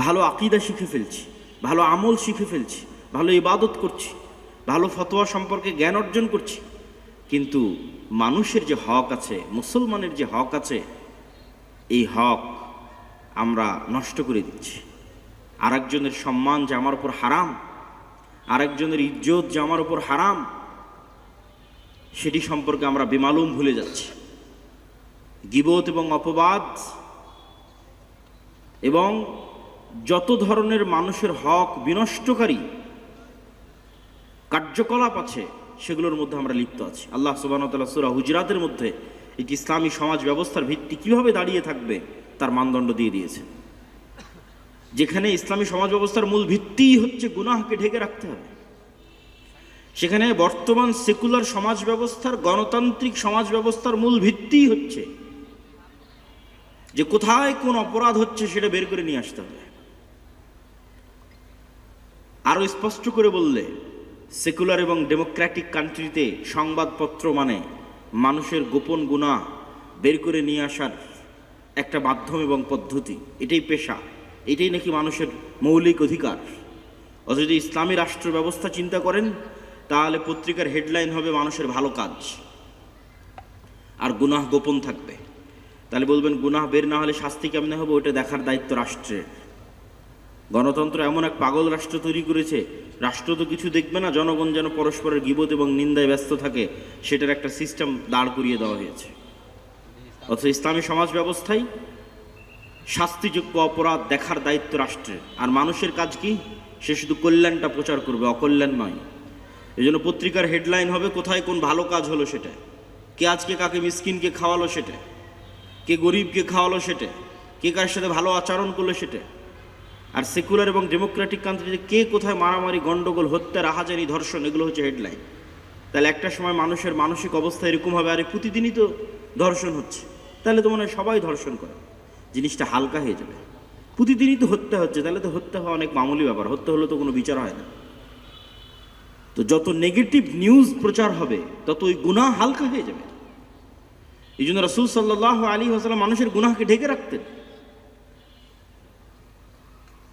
ভালো আকীদা শিখে ফেলছি, ভালো আমল শিখে ফেলছি, ভালো ইবাদত করছি, ভালো ফতোয়া সম্পর্কে জ্ঞান অর্জন করছি, কিন্তু মানুষের যে হক আছে, মুসলমানের যে হক আছে, এই হক আমরা নষ্ট করে দিচ্ছি। আরেকজনের সম্মান যে আমার উপর হারাম, আরেকজনের ইজ্জত যে আমার উপর হারাম, সেটি সম্পর্কে আমরা বেমালুম ভুলে যাচ্ছি। গীবত এবং অপবাদ এবং যত ধরনের মানুষের হক বিনষ্টকারী কার্যকলাপ আছে, সেগুলোর মধ্যে আমরা লিপ্ত আছি। আল্লাহ সুবহানাহু ওয়া তাআলা সূরা হুজরাতের মধ্যে একটি ইসলামী সমাজ ব্যবস্থার ভিত্তি কিভাবে দাঁড়িয়ে থাকবে তার মানদণ্ড দিয়ে দিয়েছে, যেখানে ইসলামী সমাজ ব্যবস্থার মূল ভিত্তিই হচ্ছে গুনাহকে ঢেকে রাখতে হবে। সেখানে বর্তমান সেকুলার সমাজ ব্যবস্থার, গণতান্ত্রিক সমাজ ব্যবস্থার মূল ভিত্তিই হচ্ছে যে কোথায় কোন অপরাধ হচ্ছে সেটা বের করে নিয়ে আসতে হবে। আরো স্পষ্ট করে বললে, সেকুলার এবং ডেমোক্রেটিক কান্ট্রিতে সংবাদপত্র মানে মানুষের গোপন গুনাহ বের করে নিয়ে আসার একটা মাধ্যম এবং পদ্ধতি, এটাই পেশা, এটাই নাকি মানুষের মৌলিক অধিকার। অথচ যদি ইসলামী রাষ্ট্র ব্যবস্থা চিন্তা করেন, তাহলে পত্রিকার হেডলাইন হবে মানুষের ভালো কাজ, আর গুনাহ গোপন থাকবে। তাহলে বলবেন গুনাহ বের না হলে শাস্তি কেমনে হবে, ওইটা দেখার দায়িত্ব রাষ্ট্রের। গণতন্ত্র এমন এক পাগল রাষ্ট্র তৈরি করেছে, রাষ্ট্র তো কিছু দেখবে না, জনগণ যেন পরস্পরের গীবত এবং নিন্দায় ব্যস্ত থাকে, সেটার একটা সিস্টেম দাঁড় করিয়ে দেওয়া হয়েছে। অথচ ইসলামী সমাজ ব্যবস্থায় শাস্তিযোগ্য অপরাধ দেখার দায়িত্ব রাষ্ট্রের, আর মানুষের কাজ কি? সে শুধু কল্যাণটা প্রচার করবে, অকল্যাণ নয়। এই জন্য পত্রিকার হেডলাইন হবে কোথায় কোন ভালো কাজ হলো সেটা, কে আজকে কাকে মিসকিনকে খাওয়ালো সেটা, কে গরিবকে খাওয়ালো সেটা, কে কার সাথে ভালো আচরণ করলো সেটা। আর সেকুলার এবং ডেমোক্রেটিক কান্ট্রিতে কে কোথায় মারামারি, গন্ডগোল, হত্যা, রাহাজানি, ধর্ষণ, এগুলো হচ্ছে হেডলাইন। তাহলে একটা সময় মানুষের মানসিক অবস্থা এরকম হবে, আরে প্রতিদিনই তো ধর্ষণ হচ্ছে, তাহলে তো মনে হয় সবাই ধর্ষণ করে, জিনিসটা হালকা হয়ে যাবে। প্রতিদিনই তো হত্যা হচ্ছে, তাহলে তো হত্যা হওয়া অনেক মামুলি ব্যাপার, হত্যা হলে তো কোনো বিচার হয় না। তো যত নেগেটিভ নিউজ প্রচার হবে, তত ওই গুনাহ হালকা হয়ে যাবে। এই জন্য রাসূল সাল্লাল্লাহু আলাইহি ওয়াসাল্লাম মানুষের গুনাহকে ঢেকে রাখতেন।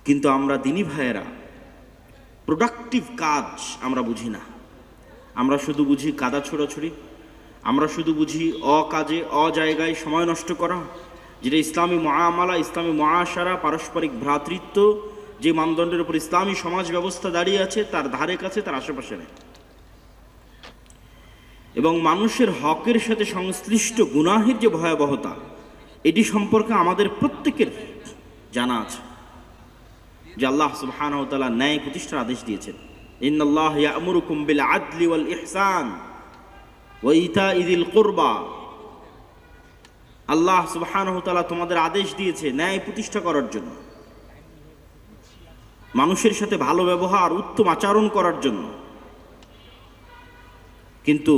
কিন্তু আমরা দিনী ভাইয়েরা প্রোডাক্টিভ কাজ আমরা বুঝি না, আমরা শুধু বুঝি কাদা ছোড়াছুড়ি, আমরা শুধু বুঝি অকাজে, অজায়গায় সময় নষ্ট করা, যেটা ইসলামী মুআমালা, ইসলামী মুআশারা, পারস্পরিক ভ্রাতৃত্ব, যে মানদণ্ডের উপর ইসলামী সমাজ ব্যবস্থা দাঁড়িয়ে আছে, তার ধারে কাছে, তার আশেপাশে নেই। এবং মানুষের হকের সাথে সংশ্লিষ্ট গুনাহের যে ভয়াবহতা, এটি সম্পর্কে আমাদের প্রত্যেকের জানা আছে যে আল্লাহ সুবহানাহু ওয়া তাআলা ন্যায় প্রতিষ্ঠার আদেশ দিয়েছেন। ইন্নাল্লাহ ইয়া'মুরুকুম বিল আদলি ওয়াল ইহসান ওয়া ইতা'i যিল কুরবা। আল্লাহ সুবহানাহু ওয়া তাআলা তোমাদের আদেশ দিয়েছে ন্যায় প্রতিষ্ঠা করার জন্য, মানুষের সাথে ভালো ব্যবহার, উত্তম আচরণ করার জন্য। কিন্তু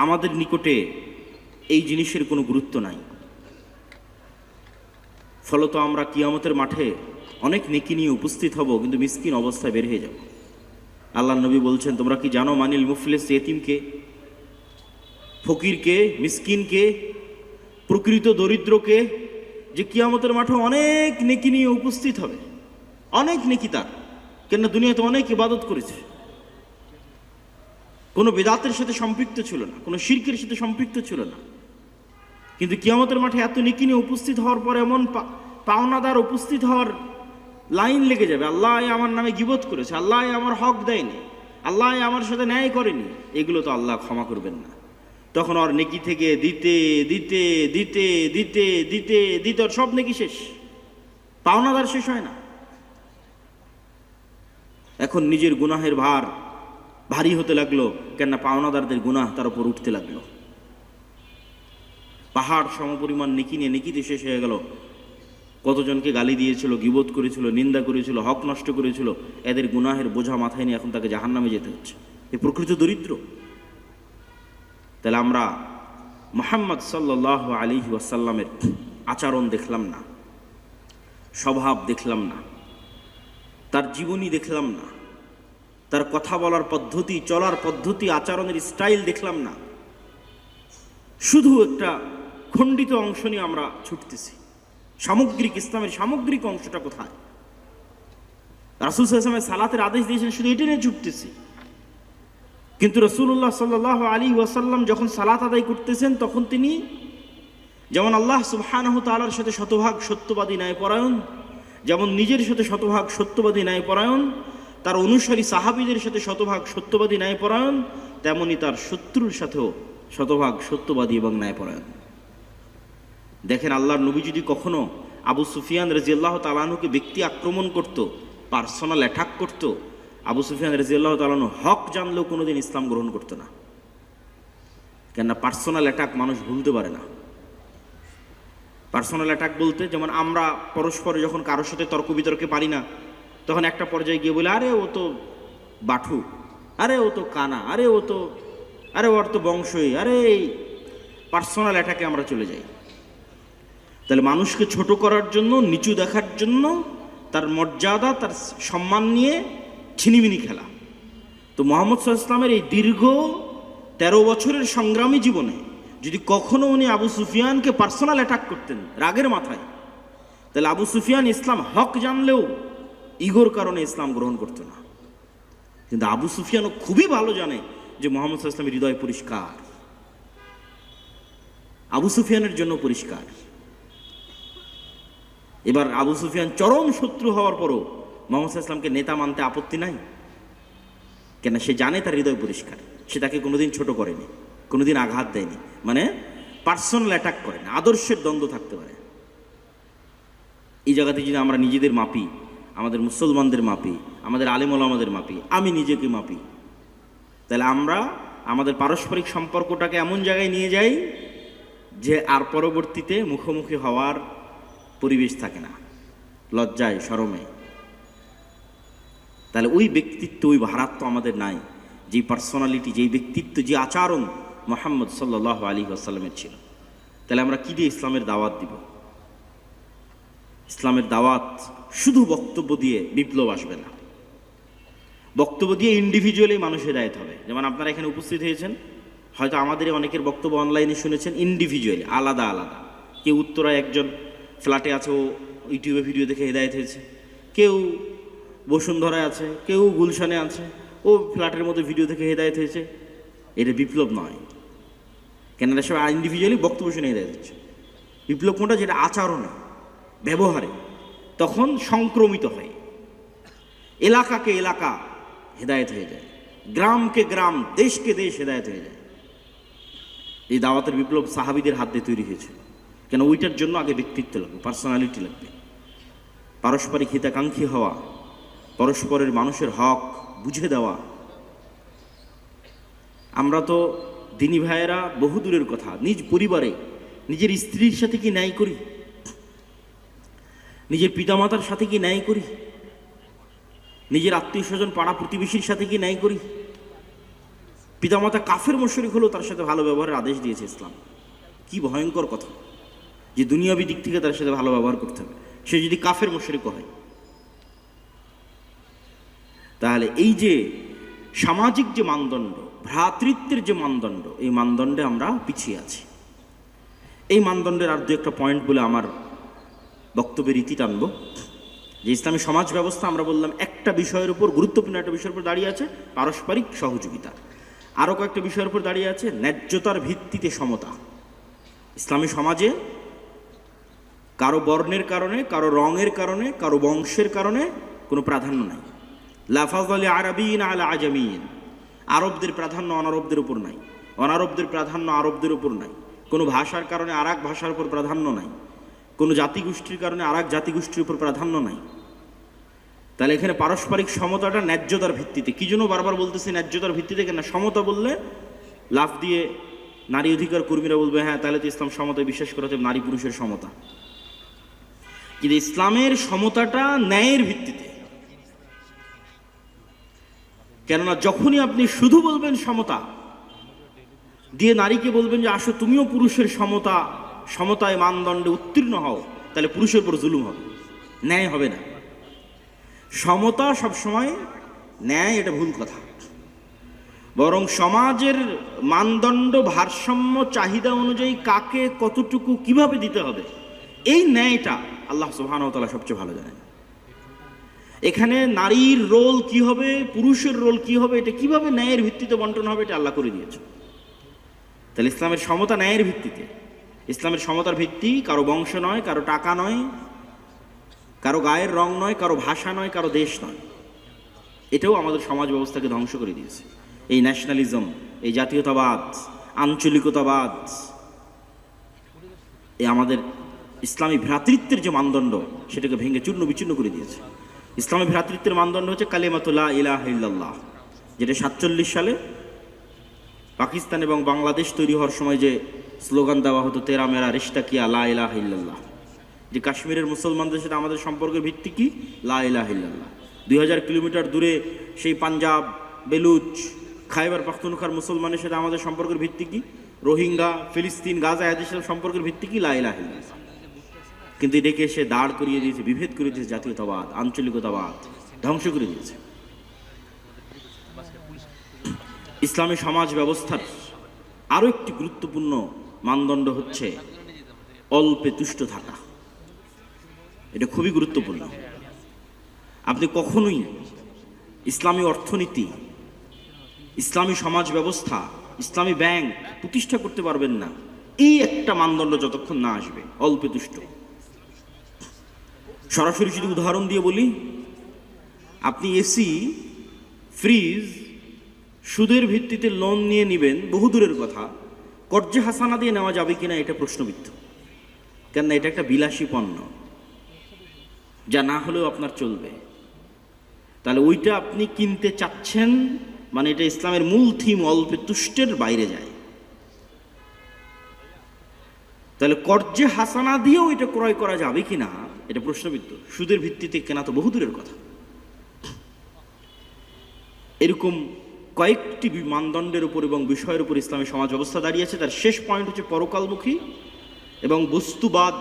আমাদের নিকটে এই জিনিসের কোনো গুরুত্ব নাই। ফলত আমরা কিয়ামতের মাঠে অনেক নেকি নিয়ে উপস্থিত হব, কিন্তু মিসকিন অবস্থায় বের হয়ে যাব। আল্লাহ নবী বলছেন, তোমরা কি জানো মানিল মুফলিস, এতিমকে, ফকিরকে, মিসকিনকে, প্রকৃত দরিদ্রকে, যে কিয়ামতের মাঠে অনেক নেকি নিয়ে উপস্থিত হবে, অনেক নেকি তার, কেন দুনিয়াতে অনেক ইবাদত করেছে, কোনো বেদাতের সাথে সম্পৃক্ত ছিল না, কোনো শিরকের সাথে সম্পৃক্ত ছিল না, কিন্তু কিয়ামতের মাঠে এত নেকি নিয়ে উপস্থিত হওয়ার পর এমন পাওনাদার উপস্থিত হওয়ার লাইন লেগে যাবে, আল্লাহ আমার নামে গীবত করেছে, আল্লাহ আমার হক দেয়নি, আল্লাহ আমার সাথে ন্যায় করেনি, এগুলো তো আল্লাহ ক্ষমা করবেন না। তখন আর নেকি থেকে দিতে দিতে দিতে দিতে দিতে দিতে সব নেকি শেষ, পাওনাদার শেষ হয় না। এখন নিজের গুনাহের ভার ভারী হতে লাগলো, কেননা পাওনাদারদের গুনাহ তার উপর উঠতে লাগলো। পাহাড় সমপরিমাণ নেকি নিয়ে নেকিতে শেষ হয়ে গেল। কতজনকে গালি দিয়েছিল, গীবত করেছিল, নিন্দা করেছিল, হক নষ্ট করেছিল, এদের গুনাহের বোঝা মাথায় নিয়ে এখন তাকে জাহান্নামে যেতে হচ্ছে। এ প্রকৃত দরিদ্র। তাহলে আমরা মুহাম্মদ সাল্লাল্লাহু আলাইহি ওয়াসাল্লামের আচরণ দেখলাম না, স্বভাব দেখলাম না, তার জীবনী দেখলাম না, তার কথা বলার পদ্ধতি, চলার পদ্ধতি, আচরণের স্টাইল দেখলাম না, শুধু একটা খণ্ডিত অংশ নিয়ে আমরা ছুটতেছি, সামগ্রিক ইসলামের সামগ্রিক অংশটা কোথায়? রাসূল সাল্লাল্লাহু আলাইহি ওয়াসাল্লাম সালাতের আদেশ দিয়েছেন, শুধু এটা নিয়ে ছুটতেছি। কিন্তু রাসূলুল্লাহ সাল্লাল্লাহু আলাইহি ওয়াসাল্লাম যখন সালাত আদায় করতেছেন, তখন তিনি যেমন আল্লাহ সুবহানাহু ওয়া তাআলার সাথে শতভাগ সত্যবাদী ন্যায়পরায়ণ, যেমন নিজের সাথে শতভাগ সত্যবাদী ন্যায়পরায়ণ, তার অনুসারী সাহাবীদের সাথে শতভাগ সত্যবাদী ন্যায়পরায়ণ, তেমনি তার শত্রুর সাথেও শতভাগ সত্যবাদী এবং ন্যায়পরায়ণ। দেখেন, আল্লাহর নবী যদি কখনো আবু সুফিয়ান রাদিয়াল্লাহু তাআলা আনহুকে ব্যক্তি আক্রমণ করত, পার্সোনাল অ্যাটাক করত, আবু সুফিয়ান রাদিয়াল্লাহু তাআলা আনহু হক জানলেও কোনোদিন ইসলাম গ্রহণ করতো না। কেননা পার্সোনাল অ্যাটাক মানুষ ভুলতে পারে না। পার্সোনাল অ্যাটাক বলতে যেমন আমরা পরস্পরে যখন কারোর সাথে তর্ক বিতর্কে পারি না, তখন একটা পর্যায়ে গিয়ে বলে, আরে ও তো বাঠু, আরে ও তো কানা, আরে ওর তো বংশই, আরে এই পার্সোনাল অ্যাটাকে আমরা চলে যাই। তাহলে মানুষকে ছোট করার জন্য, নিচু দেখার জন্য, তার মর্যাদা, তার সম্মান নিয়ে ছিনিমিনি খেলা। তো মুহাম্মদ সাল্লাল্লাহু আলাইহি ওয়াসাল্লামের এই দীর্ঘ 13 বছরের সংগ্রামী জীবনে যদি কখনো উনি আবু সুফিয়ানকে পার্সোনাল অ্যাটাক করতেন রাগের মাথায়, তাহলে আবু সুফিয়ান ইসলাম হক জানলেও ইগোর কারণে ইসলাম গ্রহণ করতো না। কিন্তু আবু সুফিয়ানও খুবই ভালো জানে যে মুহাম্মদ সাল্লাল্লাহু আলাইহি ওয়াসাল্লামের হৃদয় পরিষ্কার, আবু সুফিয়ানের জন্য পরিষ্কার। এবার আবু সুফিয়ান চরম শত্রু হওয়ার পরও মুহাম্মদ সাল্লাল্লাহু আলাইহি ওয়াসাল্লামকে নেতা মানতে আপত্তি নাই, কেন সে জানে তার হৃদয় পরিষ্কার, সে তাকে কোনোদিন ছোট করেনি, কোনোদিন আঘাত দেয়নি, মানে পার্সোনাল অ্যাটাক করেন। আদর্শের দ্বন্দ্ব থাকতে পারে। এই জায়গাতে যদি আমরা নিজেদের মাপি, আমাদের মুসলমানদের মাপি, আমাদের আলেম ওলামাদের মাপি, আমি নিজেকে মাপি, তাহলে আমরা আমাদের পারস্পরিক সম্পর্কটাকে এমন জায়গায় নিয়ে যাই যে আর পরবর্তীতে মুখোমুখি হওয়ার পরিবেশ থাকে না, লজ্জায় শরমে। তাহলে ওই ব্যক্তিত্ব, ওই ভারাত্ম আমাদের নাই, যেই পার্সোনালিটি, যেই ব্যক্তিত্ব, যে আচরণ মুহাম্মদ সাল্লাল্লাহু আলাইহি ওয়াসাল্লামের ছিল। তাহলে আমরা কি দিয়ে ইসলামের দাওয়াত দিব? ইসলামের দাওয়াত শুধু বক্তব্য দিয়ে বিপ্লব আসবে না। বক্তব্য দিয়ে ইন্ডিভিজুয়ালি মানুষ হেদায়েত হবে। যেমন আপনারা এখানে উপস্থিত হয়েছেন, হয়তো আমাদের অনেকের বক্তব্য অনলাইনে শুনেছেন, ইন্ডিভিজুয়ালি আলাদা আলাদা। কেউ উত্তরায় একজন ফ্ল্যাটে আছে, ও ইউটিউবে ভিডিও দেখে হেদায়েত হয়েছে, কেউ বসুন্ধরায় আছে, কেউ গুলশানে আছে, ও ফ্ল্যাটের মধ্যে ভিডিও দেখে হেদায়েত হয়েছে। এটা বিপ্লব নয়, কেননা সব ইন্ডিভিজুয়ালি বক্তব্য শুনে হেদায়েত হচ্ছে। বিপ্লব কোনটা? যেটা আচরণে, ব্যবহারে তখন সংক্রমিত হয়, এলাকাকে এলাকা হেদায়েত হয়ে যায়, গ্রামকে গ্রাম, দেশকে দেশ হেদায়েত হয়ে যায়। এই দাওয়াতের বিপ্লব সাহাবীদের হাত দিয়ে তৈরি হয়েছিল। কেন? ওইটার জন্য আগে ব্যক্তিত্ব লাগবে, পার্সোনালিটি লাগবে, পারস্পরিক হিতাকাঙ্ক্ষী হওয়া, পরস্পরের মানুষের হক বুঝে দেওয়া। আমরা তো দিনী ভাইয়েরা বহু দূরের কথা, নিজ পরিবারে নিজের স্ত্রীর সাথে কি ন্যায় করি? নিজের পিতামাতার সাথে কি ন্যায় করি? নিজের আত্মীয় স্বজন, পাড়া প্রতিবেশীর সাথে কি ন্যায় করি? পিতামাতা কাফের মুশরিক হলেও তার সাথে ভালো ব্যবহারের আদেশ দিয়েছে ইসলাম। কি ভয়ঙ্কর কথা যে দুনিয়াবী দিক থেকে তার সাথে ভালো ব্যবহার করতে হবে, সে যদি কাফের মুশরিক হয়। তাহলে এই যে সামাজিক যে মানদণ্ড, ভ্রাতৃত্বের যে মানদণ্ড, এই মানদণ্ডে আমরা পিছিয়ে আছি। এই মানদণ্ডের আর দু একটা পয়েন্ট বলে আমার বক্তব্যের রীতি টানব। যে ইসলামী সমাজ ব্যবস্থা, আমরা বললাম একটা বিষয়ের উপর, গুরুত্বপূর্ণ একটা বিষয়ের উপর দাঁড়িয়ে আছে পারস্পরিক সহযোগিতা, আরও কয়েকটা বিষয়ের উপর দাঁড়িয়ে আছে ন্যায্যতার ভিত্তিতে সমতা। ইসলামী সমাজে কারো বর্ণের কারণে, কারো রঙের কারণে, কারো বংশের কারণে কোনো প্রাধান্য নাই। লা ফাযলা আরাবিয়্যিন আলা আজামিয়্যিন, আরবদের প্রাধান্য অনারবদের উপর নাই, অনারবদের প্রাধান্য আরবদের উপর নাই, কোনো ভাষার কারণে আর এক ভাষার উপর প্রাধান্য নাই, কোনো জাতিগোষ্ঠীর কারণে আর এক জাতিগোষ্ঠীর উপর প্রাধান্য নাই। তাহলে এখানে পারস্পরিক সমতাটা ন্যায্যতার ভিত্তিতে। কি জন্য বারবার বলতেছি ন্যায্যতার ভিত্তিতে? কেন? সমতা বললে লাফ দিয়ে নারী অধিকার কর্মীরা বলবে হ্যাঁ তাহলে তো ইসলাম সমতায় বিশ্বাস করাতে, নারী পুরুষের সমতা। কিন্তু ইসলামের সমতাটা ন্যায়ের ভিত্তিতে। কেননা যখনই আপনি শুধু বলবেন সমতা দিয়ে নারীকে বলবেন যে আসো তুমিও পুরুষের সমতায় মানদণ্ডে উত্তীর্ণ হও, তাহলে পুরুষের উপর জুলুম হবে, ন্যায় হবে না। সমতা সবসময় ন্যায়, এটা ভুল কথা। বরং সমাজের মানদণ্ড, ভারসাম্য, চাহিদা অনুযায়ী কাকে কতটুকু কিভাবে দিতে হবে, এই ন্যায়টা আল্লাহ সুবহানাহু ওয়া তাআলা সবচেয়ে ভালো জানেন। এখানে নারীর রোল কি হবে, পুরুষের রোল কি হবে, এটা কিভাবে ন্যায়ের ভিত্তিতে বন্টন হবে, এটা আল্লাহ করে দিয়েছে। তাহলে ইসলামের সমতা ন্যায়ের ভিত্তিতে। ইসলামের সমতার ভিত্তি কারো বংশ নয়, কারো টাকা নয়, কারো গায়ের রং নয়, কারো ভাষা নয়, কারো দেশ নয়। এটাও আমাদের সমাজ ব্যবস্থাকে ধ্বংস করে দিয়েছে। এই ন্যাশনালিজম, এই জাতীয়তাবাদ, আঞ্চলিকতাবাদ, এই আমাদের ইসলামী ভ্রাতৃত্বের যে মানদণ্ড সেটাকে ভেঙে চূর্ণ বিচূর্ণ করে দিয়েছে। ইসলামী ভ্রাতৃত্বের মানদণ্ড হচ্ছে কালিমাতু লা ইলাহা ইল্লাল্লাহ, যেটা 47 সালে পাকিস্তান এবং বাংলাদেশ তৈরি হওয়ার সময় যে স্লোগান দেওয়া হতো, তেরা মেরা রিশতা কিয়া লা ইলাহা ইল্লাল্লাহ। যে কাশ্মীরের মুসলমানদের সাথে আমাদের সম্পর্কের ভিত্তি কি? লা ইলাহা ইল্লাল্লাহ। 2000 কিলোমিটার দূরে সেই পাঞ্জাব, বেলুচ, খাইবার পাখতুনখার মুসলমানের সাথে আমাদের সম্পর্কের ভিত্তি কি? রোহিঙ্গা, ফিলিস্তিন, গাজা এদের সাথে সম্পর্কের ভিত্তি কি? লা ইলাহা ইল্লাল্লাহ। কিন্তু এটাকে সে দাঁড় করিয়ে দিয়েছে, বিভেদ করে দিয়েছে, জাতীয়তাবাদ, আঞ্চলিকতাবাদ ধ্বংস করে দিয়েছে। ইসলামী সমাজ ব্যবস্থার আরো একটি গুরুত্বপূর্ণ মানদণ্ড হচ্ছে অল্পে তুষ্ট থাকা। এটা খুবই গুরুত্বপূর্ণ। আপনি কখনোই ইসলামী অর্থনীতি, ইসলামী সমাজ ব্যবস্থা, ইসলামী ব্যাংক প্রতিষ্ঠা করতে পারবেন না এই একটা মানদণ্ড যতক্ষণ না আসবে, অল্পে তুষ্ট। সরাসরি যদি উদাহরণ দিয়ে বলি, আপনি এসি, ফ্রিজ সুদের ভিত্তিতে লোন নিয়ে নেবেন, বহুদূরের কথা, কর্জে হাসানা দিয়ে নেওয়া যাবে কিনা এটা প্রশ্নবিদ্ধ। কেননা এটা একটা বিলাসী পণ্য, যা না হলেও আপনার চলবে। তাহলে ওইটা আপনি কিনতে চাচ্ছেন মানে এটা ইসলামের মূল থিম অল্পে তুষ্টের বাইরে যায়। তাহলে কর্জে হাসানা দিয়েও এটা ক্রয় করা যাবে কিনা এটা প্রশ্নবিদ্ধ। সুদের ভিত্তিতে কেনা তো বহুদূরের কথা। এরকম কয়েকটি মানদণ্ডের উপর এবং বিষয়ের উপর ইসলামী সমাজ ব্যবস্থা দাঁড়িয়েছে। তার শেষ পয়েন্ট হচ্ছে পরকালমুখী এবং বস্তুবাদ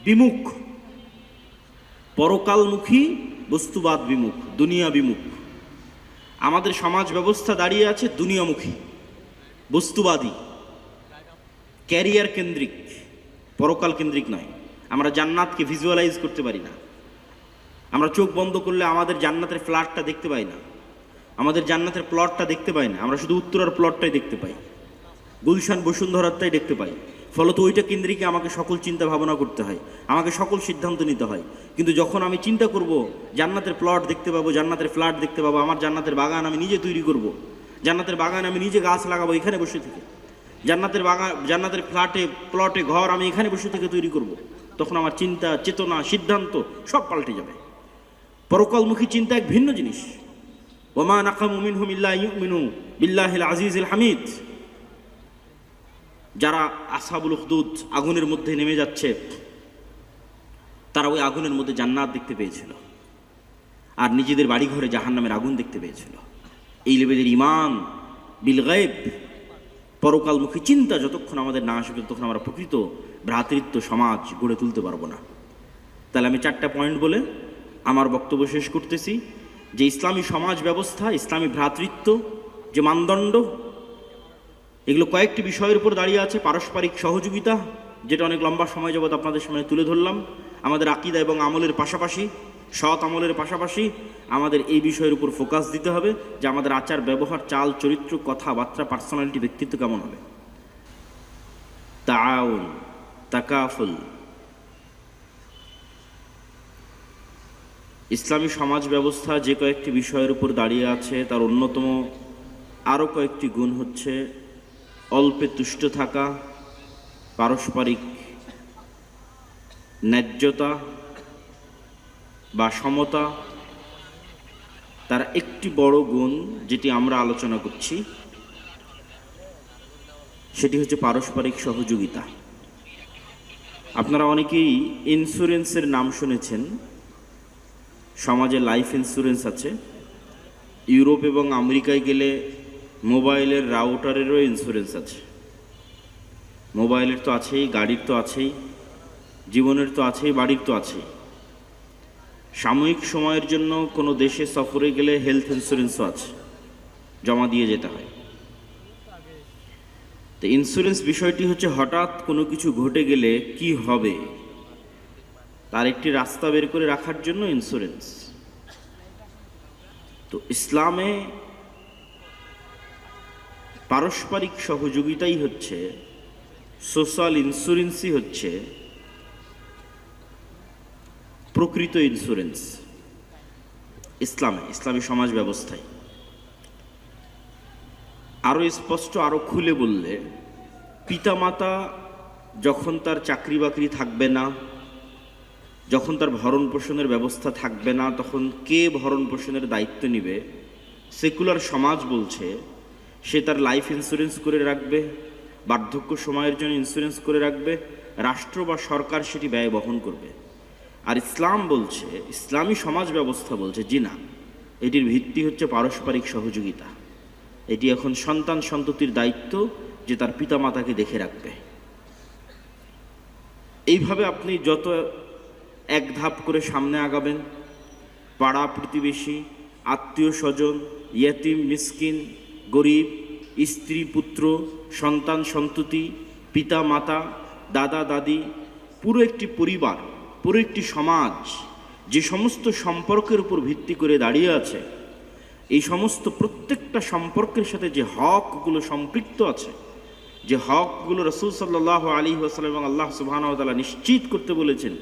বিমুখ। পরকালমুখী, বস্তুবাদ বিমুখ, দুনিয়া বিমুখ। আমাদের সমাজ ব্যবস্থা দাঁড়িয়ে আছে দুনিয়ামুখী, বস্তুবাদী, ক্যারিয়ার কেন্দ্রিক, পরকাল কেন্দ্রিক নয়। আমরা জান্নাতকে ভিজুয়ালাইজ করতে পারি না। আমরা চোখ বন্ধ করলে আমাদের জান্নাতের ফ্ল্যাটটা দেখতে পাই না, আমাদের জান্নাতের প্লটটা দেখতে পাই না। আমরা শুধু উত্তরার প্লটটাই দেখতে পাই, গুলশান বসুন্ধরাটাই দেখতে পাই। ফলত ওইটা কেন্দ্রিকে আমাকে সকল চিন্তা ভাবনা করতে হয়, আমাকে সকল সিদ্ধান্ত নিতে হয়। কিন্তু যখন আমি চিন্তা করব জান্নাতের প্লট দেখতে পাবো, জান্নাতের ফ্ল্যাট দেখতে পাবো, আমার জান্নাতের বাগান আমি নিজে তৈরি করব, জান্নাতের বাগান আমি নিজে গাছ লাগাবো এখানে বসে থেকে, জান্নাতের বাগান, জান্নাতের ফ্ল্যাটে প্লটে ঘর আমি এখানে বসে থেকে তৈরি করব, তখন আমার চিন্তা, চেতনা, সিদ্ধান্ত সব পাল্টে যাবে। পরকালমুখী চিন্তা এক ভিন্ন জিনিস। ওমা নাকামু মিনহুম ইল্লা ইউমিনু বিল্লাহিল আজিজিল হামিদ। যারা আসহাবুল উখদুদ আগুনের মধ্যে নেমে যাচ্ছে, তারা ওই আগুনের মধ্যে জান্নাত দেখতে পেয়েছিল, আর নিজেদের বাড়িঘরে জাহান্নামের আগুন দেখতে পেয়েছিল। এই লেভেলের ঈমান বিল গায়ব, পরকালমুখী চিন্তা যতক্ষণ আমাদের না আসবে ততক্ষণ আমরা প্রকৃত ভ্রাতৃত্ব সমাজ গড়ে তুলতে পারবো না। তাহলে আমি 4টা পয়েন্ট বলে আমার বক্তব্য শেষ করতেছি যে ইসলামী সমাজ ব্যবস্থা, ইসলামী ভ্রাতৃত্ব যে মানদণ্ড, এগুলো কয়েকটি বিষয়ের উপর দাঁড়িয়ে আছে। পারস্পরিক সহযোগিতা, যেটা অনেক লম্বা সময় যাবত আপনাদের সামনে তুলে ধরলাম। আমাদের আকীদা এবং আমলের পাশাপাশি, সৎ আমলের পাশাপাশি আমাদের এই বিষয়ের উপর ফোকাস দিতে হবে যে আমাদের আচার ব্যবহার, চাল চরিত্র, কথাবার্তা, পার্সোনালিটি, ব্যক্তিত্ব কেমন হবে। তাআউন, তাকাফুল। ইসলামী সমাজ ব্যবস্থা যে কয়েকটি বিষয়ের উপর দাঁড়িয়ে আছে তার অন্যতম আরও কয়েকটি গুণ হচ্ছে অল্পে তুষ্ট থাকা, পারস্পরিক ন্যায্যতা বা সমতা। তার একটি বড় গুণ যেটি আমরা আলোচনা করছি সেটি হচ্ছে পারস্পরিক সহযোগিতা। আপনারা অনেকেই ইন্স্যুরেন্সের নাম শুনেছেন। সমাজে লাইফ ইন্স্যুরেন্স আছে। ইউরোপ এবং আমেরিকায় গেলে মোবাইলের রাউটারেরও ইন্স্যুরেন্স আছে। মোবাইলের তো আছেই, গাড়ির তো আছেই, জীবনের তো আছেই, বাড়ির তো আছেই। সাময়িক সময়ের জন্য কোনো দেশে সফরে গেলে হেলথ ইন্স্যুরেন্সও আছে, জমা দিয়ে যেতে হয়। তো ইন্স্যুরেন্স বিষয়টি হচ্ছে হঠাৎ কোনো কিছু ঘটে গেলে কি হবে তার একটি রাস্তা বের করে রাখার জন্য ইন্স্যুরেন্স। তো ইসলামে পারস্পরিক সহযোগিতাই হচ্ছে, সোশ্যাল ইন্স্যুরেন্সই হচ্ছে প্রকৃত ইন্স্যুরেন্স ইসলামী সমাজ ব্যবস্থায়। আরো স্পষ্ট, আরো খুলে বললে, পিতামাতা যখন তার চাকরি বাকরি থাকবে না, যখন তার ভরণ পোষণের ব্যবস্থা থাকবে না, তখন কে ভরণ পোষণের দায়িত্ব নেবে? সেকুলার সমাজ বলছে সে তার লাইফ ইন্স্যুরেন্স করে রাখবে, বার্ধক্য সময়ের জন্য ইন্স্যুরেন্স করে রাখবে, রাষ্ট্র বা সরকার সেটি ব্যয় বহন করবে। আর ইসলাম বলছে, ইসলামী সমাজ ব্যবস্থা বলছে, জি না, এটির ভিত্তি হচ্ছে পারস্পরিক সহযোগিতা। এটি এখন সন্তান সন্ততির দায়িত্ব যে তার পিতামাতাকে দেখে রাখবে। এইভাবে আপনি যত এক ধাপ করে সামনে আগাবেন, পাড়া প্রতিবেশী, আত্মীয় স্বজন, ইয়েতিম মিসকিন, গরিব, স্ত্রী পুত্র, সন্তান সন্ততি, পিতা মাতা, দাদা দাদি, পুরো একটি পরিবার, পুরো একটি সমাজ যে সমস্ত সম্পর্কের উপর ভিত্তি করে দাঁড়িয়ে আছে, এই সমস্ত প্রত্যেকটা সম্পর্কের সাথে যে হকগুলো সম্পৃক্ত আছে, যে হকগুলো রাসূল সাল্লাল্লাহু আলাইহি ওয়াসাল্লাম এবং আল্লাহ সুবহানাহু ওয়া তাআলা নিশ্চিত করতে বলেছেন,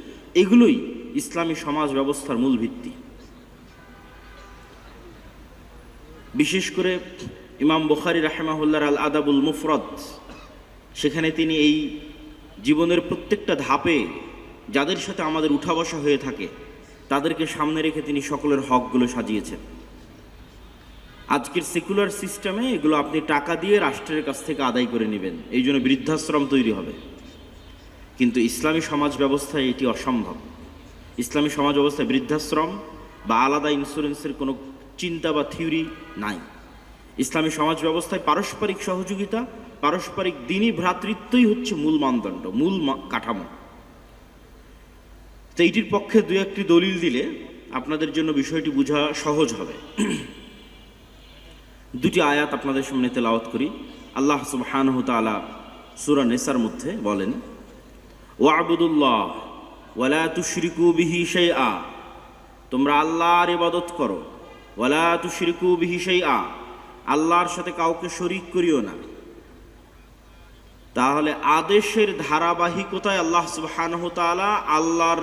এগুলোই ইসলামী সমাজ ব্যবস্থার মূল ভিত্তি। বিশেষ করে ইমাম বুখারী রাহিমাহুল্লাহর আল আদাবুল মুফরাদ, সেখানে তিনি এই জীবনের প্রত্যেকটা ধাপে যাদের সাথে আমাদের উঠা বসা হয়ে থাকে তাদেরকে সামনে রেখে তিনি সকলের হকগুলো সাজিয়েছেন। আজকের সেকুলার সিস্টেমে এগুলো আপনি টাকা দিয়ে রাষ্ট্রের কাছ থেকে আদায় করে নেবেন, এই জন্য বৃদ্ধাশ্রম তৈরি হবে। কিন্তু ইসলামী সমাজ ব্যবস্থায় এটি অসম্ভব। ইসলামী সমাজ ব্যবস্থায় বৃদ্ধাশ্রম বা আলাদা ইন্স্যুরেন্সের কোনো চিন্তা বা থিওরি নাই। ইসলামী সমাজ ব্যবস্থায় পারস্পরিক সহযোগিতা, পারস্পরিক দ্বীনি ভ্রাতৃত্বই হচ্ছে মূল মানদণ্ড, মূল কাঠামো। তো এইটির পক্ষে দু একটি দলিল দিলে আপনাদের জন্য বিষয়টি বোঝা সহজ হবে। দুটি আয়াত আপনাদের সামনে তেলাওয়াত করি। আল্লাহ সুবহানাহু তাআলা সূরা নিসার মধ্যে বলেন, ওয়া'বুদুল্লাহ ওয়ালা তুশরিকু বিহি শাইআ, তোমরা আল্লাহর ইবাদত করো, ওয়ালা তুশরিকু বিহি শাইআ, আল্লাহর সাথে কাউকে শরীক করিও না। তাহলে আদেশের ধারাবাহিকতায় আল্লাহ সুবহানাহু তাআলা আল্লাহর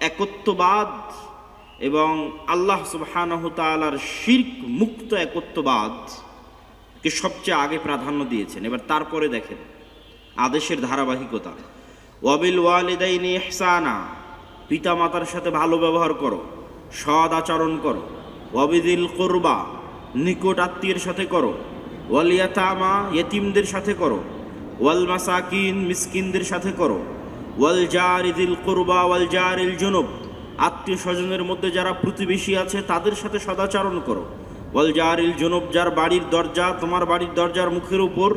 একত্ববাদ এবং আল্লাহ সুবহানাহু তাআলার শিরক মুক্ত একত্ববাদকে সবচেয়ে আগে প্রাধান্য দিয়েছেন। এবার তারপরে দেখেন আদেশের ধারাবাহিকতা, ওয়াবিল ওয়ালিদাইনি ইহসানা, পিতা মাতার সাথে ভালো ব্যবহার করো, সৎ আচরণ করো, ওয়াবিদিল কুরবা, নিকট আত্মীয়ের সাথে করো, ওয়াল ইয়াতামা, ইয়েতিমদের সাথে করো, ওয়াল মাসাকিন, মিসকিনদের সাথে করো, ওয়াল জারিদিল কুরবা ওয়াল জারিল জুনুব, আত্মীয় স্বজনের মধ্যে যারা প্রতিবেশী আছে তাদের সাথে সদাচরণ করো, ওয়াল জারিল জুনুব, যার বাড়ির দরজা তোমার বাড়ির দরজার মুখের উপর,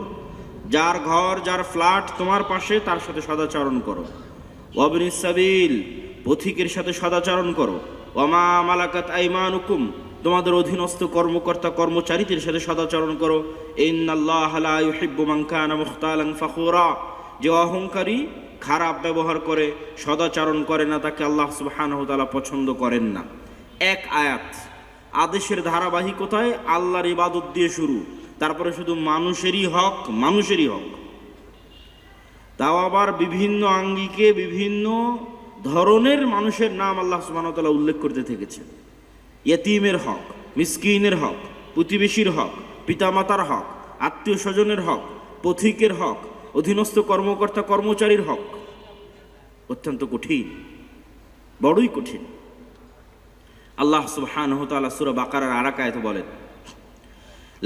যার ঘর যার ফ্ল্যাট তোমার পাশে তার সাথে সদাচরণ করো, ওয়াবনিস সাবিল, পথিকের সাথে সদাচরণ করো, ওয়ামা মালাকাত আইমানুকুম, তোমাদের অধীনস্থ কর্মকর্তা কর্মচারীদের সাথে সদাচরণ করো, ইন্নাল্লাহা লা ইউহিব্বু মান কানা মুখতালান ফাখুরা, যে অহংকারী খারাপ ব্যবহার করে সদাচরণ করে না তাকে আল্লাহ সুবহানাহু ওয়া তাআলা পছন্দ করেন না। এক আয়াত আদেশের ধারাবাহিকতায় আল্লাহর ইবাদত দিয়ে শুরু, তারপরে শুধু মানুষেরই হক, মানুষেরই হক, তাও আবার বিভিন্ন আঙ্গিকে বিভিন্ন ধরনের মানুষের নাম আল্লাহ সুবহানাহু ওয়া তাআলা উল্লেখ করতে থেকেছেন। ইয়েতিমের হক, মিসকিনের হক, প্রতিবেশীর হক, পিতামাতার হক, আত্মীয় স্বজনের হক, পথিকের হক, অধীনস্থ কর্মকর্তা কর্মচারীর হক। অত্যন্ত কঠিন, বড়ই কঠিন। আল্লাহ সুবহানাহু ওয়া তাআলা সূরা বাকারার আরেক আয়াতে বলেন,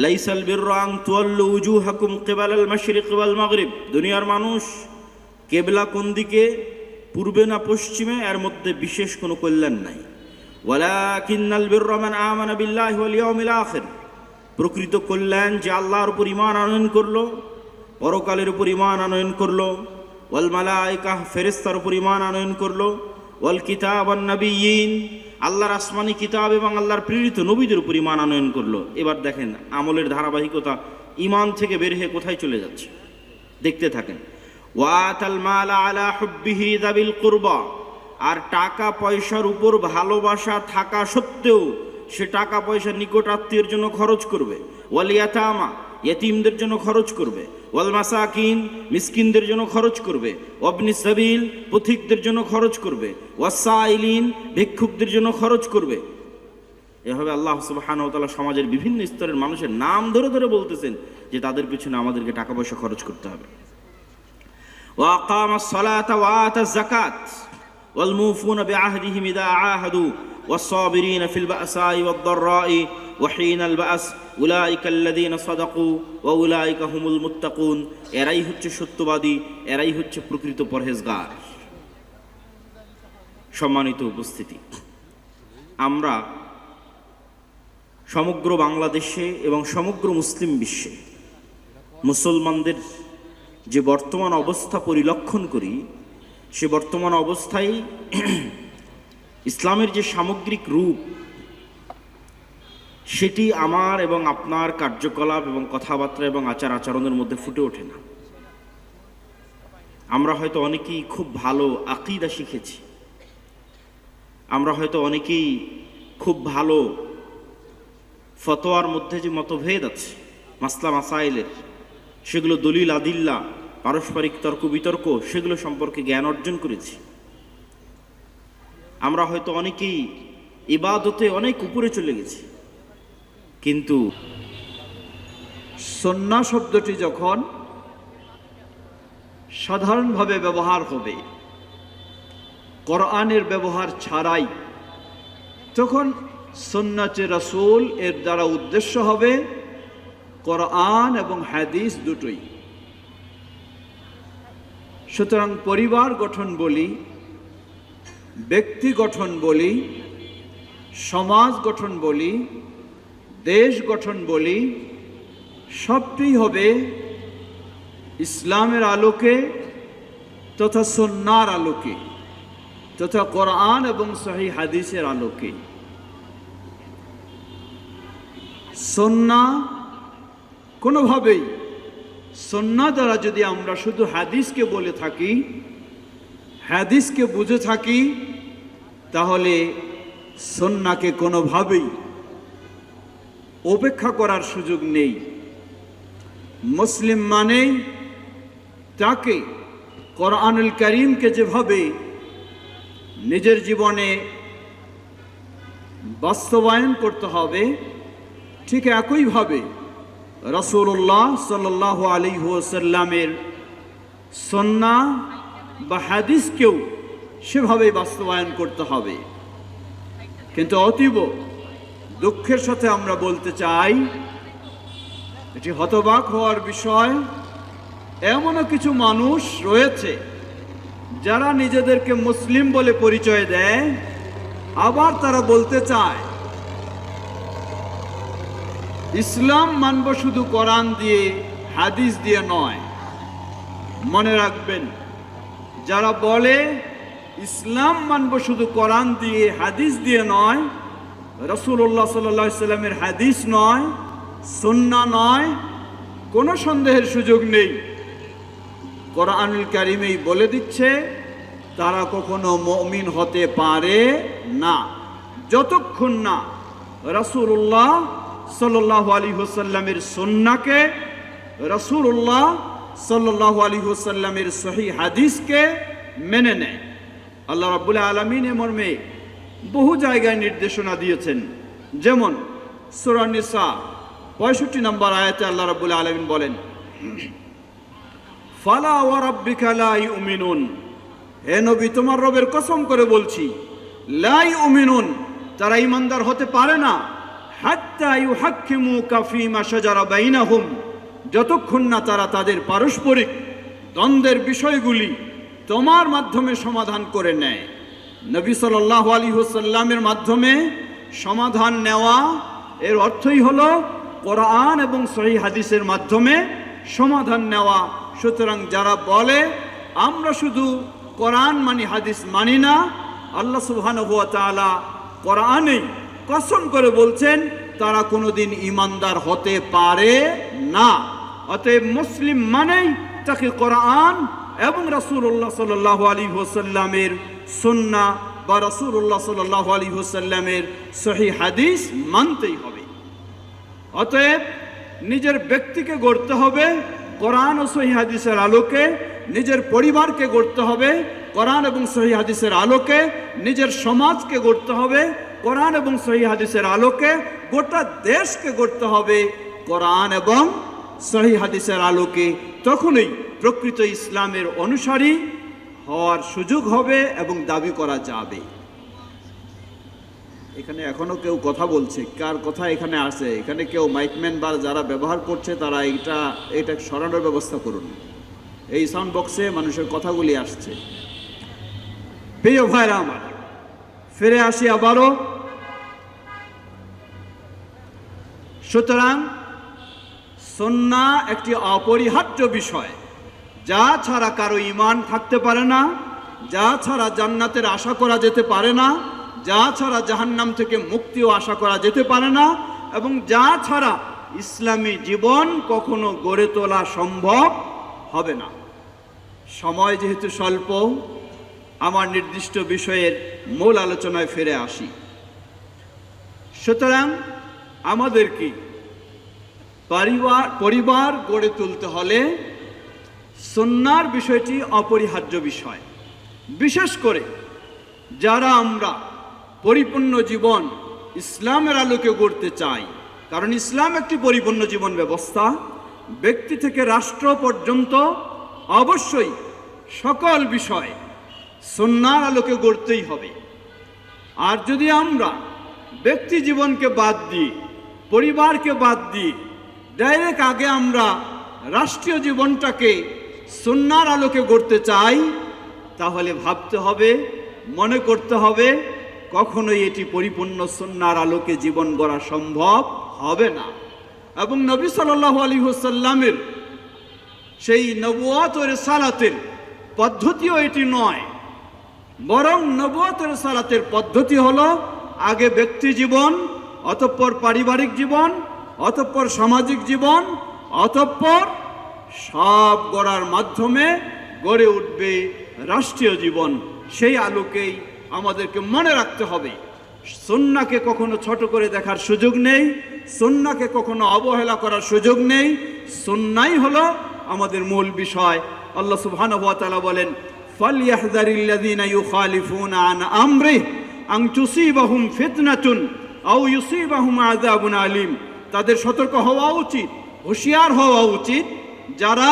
লাইসাল বিররা আন তুওয়াল্লু উজুহাকুম কিবালাল মাশরিক ওয়াল মাগরিব, দুনিয়ার মানুষ কিবলা কোন দিকে, পূর্বে না পশ্চিমে, এর মধ্যে বিশেষ কোনো কল্যাণ নাই। ওয়ালাকিন্নাল বিররা মান আমানা বিল্লাহি ওয়াল ইয়াউমিল আখির, প্রকৃত কল্যাণ যে আল্লাহর উপর ঈমান আনয়ন করলো, পরকালের উপর ঈমান আনয়ন করলো, ওয়াল মালায়েকা, ফেরেশতার উপর ঈমান আনয়ন করলো, ওয়াল কিতাব ওয়ান নাবিয়্যিন, আল্লাহর আসমানি কিতাব এবং আল্লাহর প্রেরিত নবীদের উপর ঈমান আনয়ন করলো। এবার দেখেন আমলের ধারাবাহিকতা ঈমান থেকে বের হয়ে কোথায় চলে যাচ্ছে, দেখতে থাকেন। ওয়াতাল মালা আলা হুব্বিহি যাবিল কুরবা, আর টাকা পয়সার উপর ভালোবাসা থাকা সত্ত্বেও সে টাকা পয়সা নিকট আত্মীয়ের জন্য খরচ করবে, ওয়াল ইয়াতামা ইয়েতিমদের জন্য খরচ করবে, ওয়াল মাসাকিন মিসকিনদের জন্য খরচ করবে, ওয়াবনি সাবিল পথিকদের জন্য খরচ করবে, ওয়াসাইলিন ভিক্ষুকদের জন্য খরচ করবে। এভাবে আল্লাহ সুবহানাহু ওয়া তাআলা সমাজের বিভিন্ন স্তরের মানুষের নাম ধরে ধরে বলতেছেন যে তাদের পিছনে আমাদেরকে টাকা পয়সা খরচ করতে হবে। ওয়া আকামাস সালাতা ওয়া আতাজ যাকাত ওয়াল মুফুনা বিআহদিহিম ইযা আহাদু ওয়াস-সাবিরিনা ফিল বাসাই ওয়াদ-দাররাই ওয়া হিনাল বাস উলাইকা আল্লাযীনা সাদাকু ওয়া উলাইকা হুমুল মুত্তাকুন। এরাই হচ্ছে সত্যবাদী, এরাই হচ্ছে প্রকৃত পরহেজগার। সম্মানিত উপস্থিতি, আমরা সমগ্র বাংলাদেশে এবং সমগ্র মুসলিম বিশ্বে মুসলমানদের যে বর্তমান অবস্থা পরিলক্ষণ করি, সে বর্তমান অবস্থায় ইসলামের যে সামগ্রিক রূপ সেটি আমার এবং আপনার কার্যকলাপ এবং কথাবার্তা এবং আচার আচরণের মধ্যে ফুটে ওঠে না। আমরা হয়তো অনেকেই খুব ভালো আকীদা শিখেছি, আমরা হয়তো অনেকেই খুব ভালো ফতোয়ার মধ্যে যে মতভেদ আছে মাসলা মাসাইলের, সেগুলো দলিল আদিল্লা পারস্পরিক তর্ক বিতর্ক সেগুলো সম্পর্কে জ্ঞান অর্জন করেছি। আমরা হয়তো অনেকেই ইবাদতে অনেক উপরে চলে গেছি, কিন্তু সুন্নাহ শব্দটি যখন সাধারণভাবে ব্যবহার হবে, কোরআনের ব্যবহার ছাড়াই, তখন সুন্নাতে রাসূল এর দ্বারা উদ্দেশ্য হবে কোরআন এবং হাদিস দুটোই। সুতরাং পরিবার গঠন বলি, ব্যক্তি গঠন বলি, সমাজ গঠন বলি, দেশ গঠন বলি, সবটি হবে ইসলামের আলোকে তথা সুন্নাহর আলোকে তথা কোরআন এবং সহিহ হাদিসের আলোকে। সুন্নাহ কোনোভাবেই, সুন্নাহ দ্বারা যদি আমরা শুধু হাদিসকে বলে থাকি, হাদিসকে বুঝে থাকি, তাহলে সুন্নাহকে কোনোভাবেই উপেক্ষা করার সুযোগ নেই। মুসলিম মানেই তাকে কোরআনুল কারীমকে যেভাবে নিজের জীবনে বাস্তবায়ন করতে হবে, ঠিক একইভাবে রাসূলুল্লাহ সাল্লাল্লাহু আলাইহি ওয়াসাল্লামের সুন্নাহ বা হাদিসকেও সেভাবেই বাস্তবায়ন করতে হবে। কিন্তু অতীব দুঃখের সাথে আমরা বলতে চাই, এটি হতবাক হওয়ার বিষয়, এমনও কিছু মানুষ রয়েছে যারা নিজেদেরকে মুসলিম বলে পরিচয় দেয়, আবার তারা বলতে চায় ইসলাম মানব শুধু কোরআন দিয়ে হাদিস দিয়ে নয়। মনে রাখবেন, যারা বলে ইসলাম মানব শুধু কোরআন দিয়ে হাদিস দিয়ে নয়, রাসূলুল্লাহ সাল্লাল্লাহু আলাইহি সাল্লামের হাদিস নয়, সুন্নাহ নয়, কোনো সন্দেহের সুযোগ নেই, কোরআনুল কারীমেই বলে দিচ্ছে তারা কখনো মুমিন হতে পারে না যতক্ষণ না রাসূলুল্লাহ সাল্লাল্লাহু আলাইহি ওয়াসাল্লামের সুন্নাহকে, রাসূলুল্লাহ সাল্লাল্লাহু আলাইহি ওয়াসাল্লামের সহিহ হাদিসকে মেনে নেয়। আল্লাহ রাব্বুল আলামিন এ মর্মে বহু জায়গায় নির্দেশনা দিয়েছেন। যেমন সূরা নিসা 65 নম্বর আয়াতে আল্লাহ রাব্বুল আলামিন বলেন, ফালা ওয়া রাব্বিকা লা ইউমিনুন, হে নবী তোমার রবের কসম করে বলছি, লা ইউমিনুন, তারা ঈমানদার হতে পারে না, হাত্তা ইউহাক্কিমুকা ফীমা শাজারা বাইনাহুম, যতক্ষণ না তারা তাদের পারস্পরিক দ্বন্দ্বের বিষয়গুলি তোমার মাধ্যমে সমাধান করে নেয়। নবী সাল্লাল্লাহু আলাইহি ওয়াসাল্লামের মাধ্যমে সমাধান নেওয়া এর অর্থই হলো কোরআন এবং সহিহ হাদিসের মাধ্যমে সমাধান নেওয়া। সুতরাং যারা বলে আমরা শুধু কোরআন মানি হাদিস মানি না, আল্লাহ সুবহানাহু ওয়া তাআলা কোরআনেই কসম করে বলছেন তারা কোনোদিন ঈমানদার হতে পারে না। অতএব মুসলিম মানেই তাকে কোরআন এবং রাসূলুল্লাহ সাল্লাল্লাহু আলাইহি ওয়াসাল্লামের সুন্নাহ বা রাসূলুল্লাহ সাল্লাল্লাহু আলাইহি ওয়াসাল্লামের সহিহ হাদিস মানতেই হবে। অতএব নিজের ব্যক্তিকে গড়তে হবে কোরআন ও সহিহ হাদিসের আলোকে, নিজের পরিবারকে গড়তে হবে কোরআন এবং সহিহ হাদিসের আলোকে, নিজের সমাজকে গড়তে হবে কোরআন এবং সহিহ হাদিসের আলোকে, গোটা দেশকে গড়তে হবে কোরআন এবং সহিহ হাদিসের আলোকে। তখনই প্রকৃত ইসলামের অনুসারী হওয়ার সুযোগ হবে এবং দাবি করা যাবে। এখানে এখনো কেউ কথা বলছে, কার কথা এখানে আছে? এখানে কেউ মাইকম্যান বা যারা ব্যবহার করছে তারা এটা সরানোর ব্যবস্থা করুন। এই সাউন্ড বক্সে মানুষের কথাগুলি আসছে। প্রিয় ভাইরা আমার, ফিরে আসি আবারও। সুতরাং সুন্নাহ একটি অপরিহার্য বিষয়, যা ছাড়া কারো ঈমান থাকতে পারে না, যা ছাড়া জান্নাতের আশা করা যেতে পারে না, যা ছাড়া জাহান্নাম থেকে মুক্তিও আশা করা যেতে পারে না, এবং যা ছাড়া ইসলামী জীবন কখনো গড়ে তোলা সম্ভব হবে না। সময় যেহেতু স্বল্প, আমার নির্দিষ্ট বিষয়ের মূল আলোচনায় ফিরে আসি। সুতরাং আমাদেরকে পরিবার গড়ে তুলতে হলে সুন্নাহর বিষয়টি অপরিহার্য বিষয়। বিশেষ করে যারা আমরা পরিপূর্ণ জীবন ইসলামের আলোকে গড়তে চাই, কারণ ইসলাম একটি পরিপূর্ণ জীবন ব্যবস্থা। ব্যক্তি থেকে রাষ্ট্র পর্যন্ত অবশ্যই সকল বিষয় সুন্নাহর আলোকে গড়তেই হবে। আর যদি আমরা ব্যক্তি জীবনকে বাদ দিই, পরিবারকে বাদ দিই, ডাইরেক্ট আগে আমরা রাষ্ট্রীয় জীবনটাকে সুন্নাহর আলোকে গড়তে চাই, তাহলে ভাবতে হবে, মনে করতে হবে, কখনোই এটি পরিপূর্ণ সুন্নাহর আলোকে জীবন গড়া সম্ভব হবে না। এবং নবী সাল্লাল্লাহু আলাইহি ওয়াসাল্লামের সেই নবুয়ত ও রিসালাতের পদ্ধতিও এটি নয়, বরং নবুয়ত ও রিসালাতের পদ্ধতি হলো আগে ব্যক্তি জীবন, অতঃপর পারিবারিক জীবন, অতঃপর সামাজিক জীবন, অতঃপর সব গড়ার মাধ্যমে গড়ে উঠবে রাষ্ট্রীয় জীবন। সেই আলোকেই আমাদেরকে মনে রাখতে হবে। সুন্নাহকে কখনো ছোট করে দেখার সুযোগ নেই, সুন্নাহকে কখনো অবহেলা করার সুযোগ নেই। সুন্নাহই হলো আমাদের মূল বিষয়। আল্লাহ সুবহানাহু ওয়া তাআলা বলেন, ফালইয়াহযারিল্লাযীনা ইউখালিফুনা আন আমরিহি আন তুসিবাহুম ফিতনাতুন আও ইউসিবাহুম আযাবুন আলীম। তাদের সতর্ক হওয়া উচিত, হুঁশিয়ার হওয়া উচিত যারা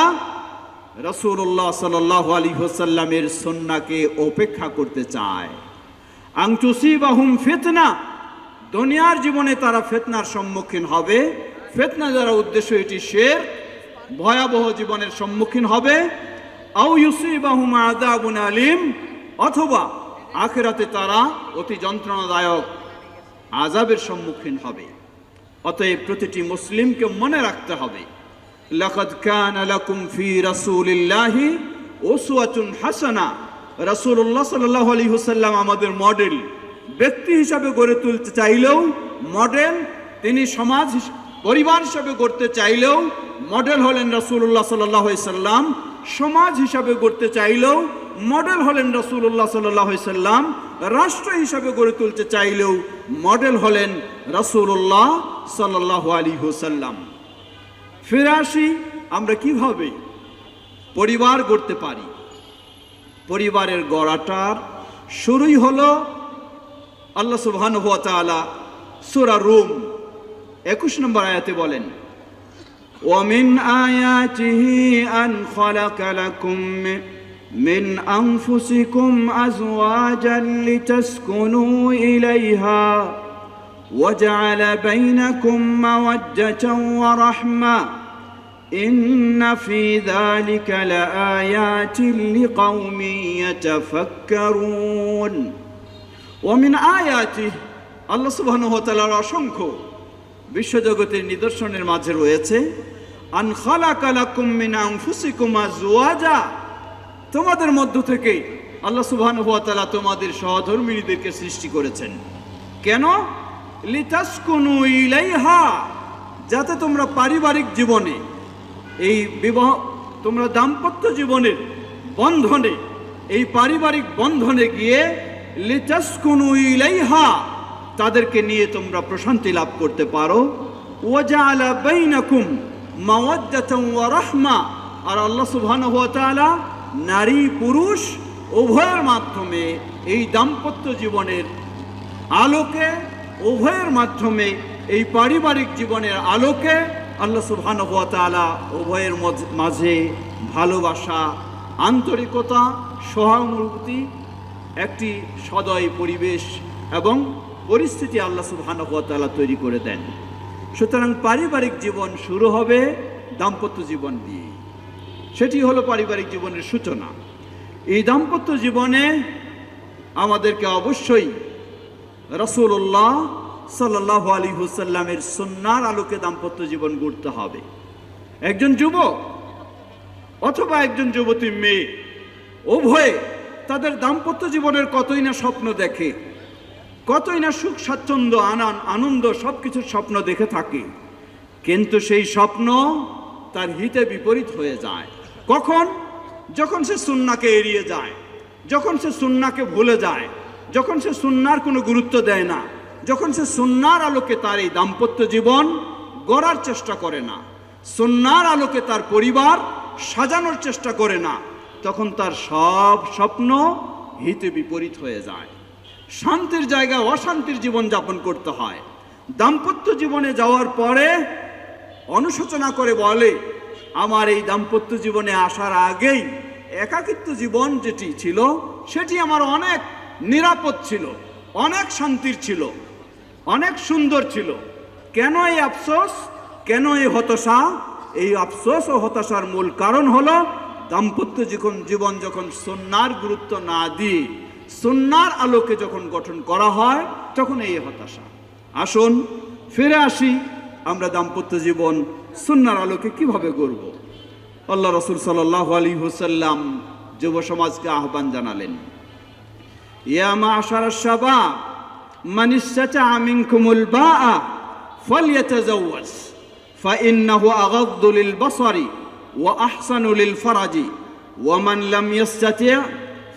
রাসূলুল্লাহ সাল্লাল্লাহু আলাইহি ওয়াসাল্লামের সুন্নাহকে উপেক্ষা করতে চায়। আন তুসিবাহুম ফিতনা, দুনিয়ার জীবনে তারা ফিতনার সম্মুখীন হবে। ফিতনা যারা উদ্দেশ্য এটি শিরক, ভয়াবহ জীবনের সম্মুখীন হবে। আও ইউসিবাহুম আযাবুন আলীম, অথবা আখিরাতে তারা অতি যন্ত্রণাদায়ক আযাবের সম্মুখীন হবে। অতএব প্রতিটি মুসলিমকে মনে রাখতে হবে, লাকাদ কানা লাকুম ফি রাসূলিল্লাহি উসওয়াতুন হাসানা। রাসূলুল্লাহ সাল্লাল্লাহু আলাইহি ওয়াসাল্লাম আমাদের মডেল। ব্যক্তি হিসাবে গড়ে তুলতে চাইলেও মডেল, তিনি সমাজ পরিবার হিসাবে গড়তে চাইলেও মডেল হলেন রাসূলুল্লাহ সাল্লাল্লাহু আলাইহি ওয়াসাল্লাম। সমাজ হিসাবে গড়তে চাইলেও মডেল হলেন রাসূলুল্লাহ সাল্লাল্লাহু আলাইহি ওয়াসাল্লাম। রাষ্ট্র হিসাবে গড়ে তুলতে চাইলেও মডেল হলেন রাসূলুল্লাহ সাল্লাল্লাহু আলাইহি ওয়াসাল্লাম। ফিরে আসি, আমরা কিভাবে পরিবার গড়তে পারি। পরিবারের গড়াটার শুরুই হলো আল্লাহ সুবহানাহু ওয়া তাআলা সূরা রুম 21 নম্বর আয়াতে বলেন, وَمِنْ آيَاتِهِ أَنْ خَلَقَ لَكُم مِّنْ أَنفُسِكُمْ أَزْوَاجًا لِتَسْكُنُوا إِلَيْهَا وَجَعَلَ بَيْنَكُم مَّوَدَّةً وَرَحْمَةً إِنَّ فِي ذَلِكَ لَآيَاتٍ لِقَوْمٍ يَتَفَكَّرُونَ। وَمِنْ آيَاتِهِ, আল্লাহ সুবহানাহু ওয়া তাআলার অসংখ্য বিশ্বজগতের নিদর্শনের মাঝে রয়েছে আন খালাকা লাকুম মিন আনফুসিকুম আজওয়াজা, তোমাদের মধ্য থেকে আল্লাহ সুবহানাহু ওয়া তাআলা তোমাদের সহধর্মিণীদেরকে সৃষ্টি করেছেন। কেন? লিতাসকুনু ইলাইহা, যাতে তোমরা পারিবারিক জীবনে, এই বিবাহ, তোমরা দাম্পত্য জীবনের বন্ধনে এই পারিবারিক বন্ধনে গিয়ে লিতাসকুনু ইলাইহা, তাদেরকে নিয়ে তোমরা প্রশান্তি লাভ করতে পারো। ওয়াজআলা বাইনাকুম মাওয়াদ্দাতান ওয়া রাহমা, আর আল্লাহ সুবহানাহু ওয়া তাআলা নারী পুরুষ উভয়ের মাধ্যমে এই দাম্পত্য জীবনের আলোকে, উভয়ের মাধ্যমে এই পারিবারিক জীবনের আলোকে আল্লাহ সুবহানাহু ওয়া তাআলা উভয়ের মাঝে ভালোবাসা, আন্তরিকতা, সহানুভূতি, একটি সদয় পরিবেশ এবং পরিস্থিতি আল্লাহ সুবহানাহু ওয়া তাআলা তৈরি করে দেন। সুতরাং পারিবারিক জীবন শুরু হবে দাম্পত্য জীবন দিয়ে। সেটি হলো পারিবারিক জীবনের সূচনা। এই দাম্পত্য জীবনে আমাদেরকে অবশ্যই রাসূলুল্লাহ সাল্লাল্লাহু আলাইহি ওয়াসাল্লামের সুন্নাহর আলোকে দাম্পত্য জীবন গড়তে হবে। একজন যুবক অথবা একজন যুবতী মেয়ে উভয়ে তাদের দাম্পত্য জীবনের কতই না স্বপ্ন দেখে, কতই না সুখ স্বাচ্ছন্দ্য, আনন্দ সবকিছুর স্বপ্ন দেখে থাকে, কিন্তু সেই স্বপ্ন তার হিতে বিপরীত হয়ে যায়। কখন? যখন সে সুন্নাহকে এড়িয়ে যায়, যখন সে সুন্নাহকে ভুলে যায়, যখন সে সুন্নাহর কোনো গুরুত্ব দেয় না, যখন সে সুন্নাহর আলোকে তার এই দাম্পত্য জীবন গড়ার চেষ্টা করে না, সুন্নাহর আলোকে তার পরিবার সাজানোর চেষ্টা করে না, তখন তার সব স্বপ্ন হিতে বিপরীত হয়ে যায়। শান্তির জায়গায় অশান্তির জীবন যাপন করতে হয়। দাম্পত্য জীবনে যাওয়ার পরে অনুশোচনা করে বলে, আমার এই দাম্পত্য জীবনে আসার আগেই একাকিত্ব জীবন যেটি ছিল সেটি আমার অনেক নিরাপদ ছিল, অনেক শান্তির ছিল, অনেক সুন্দর ছিল। কেন এই আফসোস, কেন এই হতাশা? এই আফসোস ও হতাশার মূল কারণ হলো দাম্পত্য জীবন যখন সুন্নাহর গুরুত্ব না দিয়ে সুন্নাহর আলোকে যখন গঠন করা হয় তখন এই হতাশা। আসুন ফিরে আসি, আমরা দাম্পত্য জীবন সুন্নাহর আলোকে কিভাবে গড়ব। আল্লাহ রাসূল সাল্লাল্লাহু আলাইহি ওয়াসাল্লাম যুব সমাজকে আহ্বান জানালেন, ইয়া মা'শারাশ শাবাব মান ইসতাতা'a মিনকুমুল বা'a ফালইয়াতাযাওয়াজ ফাইন্নাহু আগাদ্দু লিল বাসারি ওয়া আহসানু লিল ফারাজি ওয়া মান লাম ইসতাতি'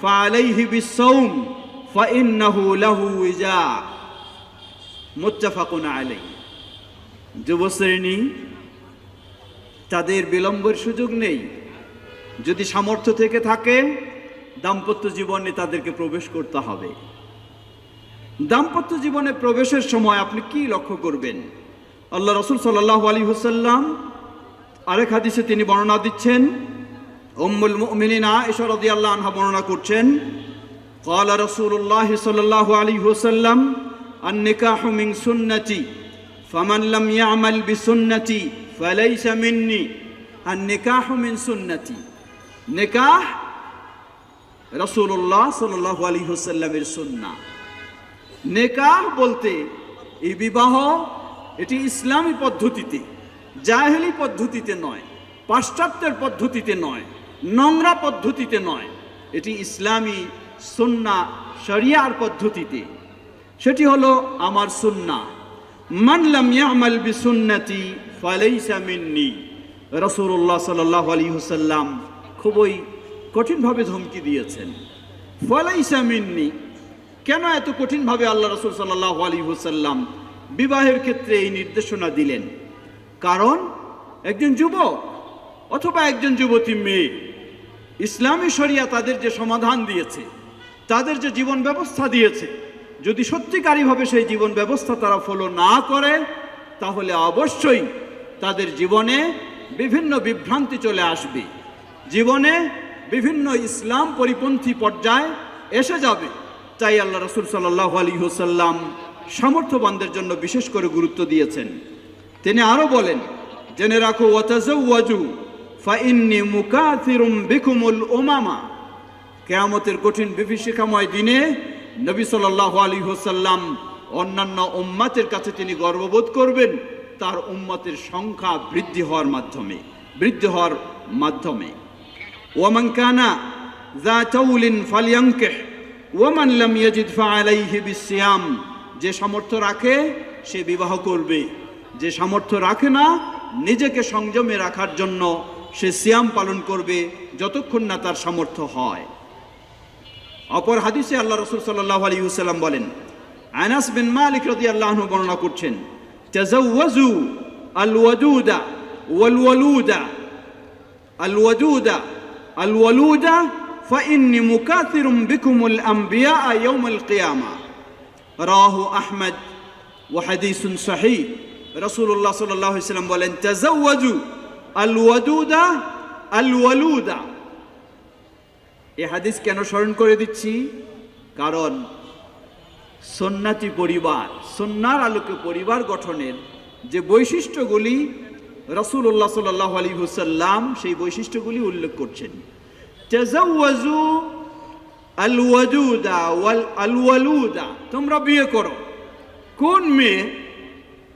ফাআলাইহি বিস-সাওম ফাইন্নাহু লাহু উজা। মুত্তাফাকুন আলাইহি। যুবশ্রেণী, তাদের বিলম্বের সুযোগ নেই। যদি সামর্থ্য থেকে থাকে দাম্পত্য জীবনে তাদেরকে প্রবেশ করতে হবে। দাম্পত্য জীবনে প্রবেশের সময় আপনি কি লক্ষ্য করবেন? আল্লাহ রাসূল সাল্লাল্লাহু আলাইহি ওয়াসাল্লাম আরেক হাদিসে তিনি বর্ণনা দিচ্ছেন, উম্মুল মুমিনিন আয়েশা রাদিয়াল্লাহু আনহা বর্ণনা করছেন, ক্বালা রাসূলুল্লাহ সাল্লাল্লাহু আলাইহি ওয়াসাল্লাম আন-নিকাহু মিন সুন্নতি ফামান লাম ইয়ামাল বিসুন্নতি ফালাইসা মিন্নি। আন-নিকাহু মিন সুন্নতি, নিকাহ রাসূলুল্লাহ সাল্লাল্লাহু আলাইহি ওয়াসাল্লামের সুন্নাহ। নিকাহ বলতে এই বিবাহ, এটি ইসলামী পদ্ধতিতে, জাহেলি পদ্ধতিতে নয়, পাশ্চাত্যের পদ্ধতিতে নয়, নোংরা পদ্ধতিতে নয়, এটি ইসলামী সুন্নাহ শরিয়ার পদ্ধতিতে। সেটি হলো আমার সুন্নাহ। মান লাম ইয়ামাল বিসুন্নতি ফালাইসা মিন্নি। রাসূলুল্লাহ সাল্লাল্লাহু আলাইহি ওয়াসাল্লাম খুবই কঠিনভাবে ধমকি দিয়েছেন। ফালাইসা মিন্নি, কেন এত কঠিনভাবে আল্লাহ রাসূল সাল্লাল্লাহু আলাইহি ওয়াসাল্লাম বিবাহের ক্ষেত্রে এই নির্দেশনা দিলেন? কারণ একজন যুবক অথবা একজন যুবতী মেয়ে, ইসলামী শরিয়া তাদের যে সমাধান দিয়েছে, তাদের যে জীবন ব্যবস্থা দিয়েছে, যদি সত্যিকারীভাবে সেই জীবন ব্যবস্থা তারা ফলো না করে তাহলে অবশ্যই তাদের জীবনে বিভিন্ন বিভ্রান্তি চলে আসবে, জীবনে বিভিন্ন ইসলাম পরিপন্থী পর্যায়ে এসে যাবে। তাই আল্লাহ রাসূল সাল্লাল্লাহু আলাইহি ওয়াসাল্লাম সামর্থ্যবানদের জন্য বিশেষ করে গুরুত্ব দিয়েছেন। তিনি আরো বলেন, জেনে রাখো ওয়াতাযাওয়াজু ফাইন্নী মুকাথিরুম বিকুমুল উমামা। কিয়ামতের কঠিন বিভীষিকাময় দিনে নবী সাল্লাল্লাহু আলাইহি ওয়াসাল্লাম অন্যান্য উম্মতের কাছে তিনি গর্ববোধ করবেন তার উম্মতের সংখ্যা বৃদ্ধি হওয়ার মাধ্যমে। ওয়ামান কানা যা তাউলিন ফালইয়ানকিহ ওয়ামান লাম ইয়াজিদ ফাআলাইহি বিসিয়াম। যে সামর্থ্য রাখে সে বিবাহ করবে, যে সামর্থ্য রাখে না নিজেকে সংযমে রাখার জন্য সে সিয়াম পালন করবে যতক্ষণ না তার সামর্থ্য হয়। অপর হাদিসে আল্লাহ রাসূল সাল্লাল্লাহু আলাইহি ওয়াসাল্লাম বলেন, আনাস বিন মালিক রাদিয়াল্লাহু আনহু বর্ণনা করছেন, তাজাওয়াজু আল ওয়াদুদা ওয়াল ওয়ালুদা আল ওয়াদুদা আল ওয়ালুদা ফাইন্নী মুকাথিরুম বিকুমুল আমবিয়া ইয়াউমাল কিয়ামা। রাহু আহমদ ওয়া হাদিসুন সহিহ। রাসূলুল্লাহ সাল্লাল্লাহু আলাইহি ওয়াসাল্লাম বলেন, তাজাওয়াজু আল ওয়াদুদা আল ওয়ালুদা। এই হাদিস কেন স্মরণ করে দিচ্ছি? কারণ সুন্নতি পরিবার, সুন্নাহর আলোকে পরিবার গঠনের যে বৈশিষ্ট্যগুলি রাসূলুল্লাহ সাল্লাল্লাহু আলাইহি ওয়াসাল্লাম সেই বৈশিষ্ট্যগুলি উল্লেখ করছেন। তাজাওয়াজু আল ওয়াদুদা ওয়াল আল ওয়ালুদা, তোমরা বিয়ে করো। কোন মেয়ে?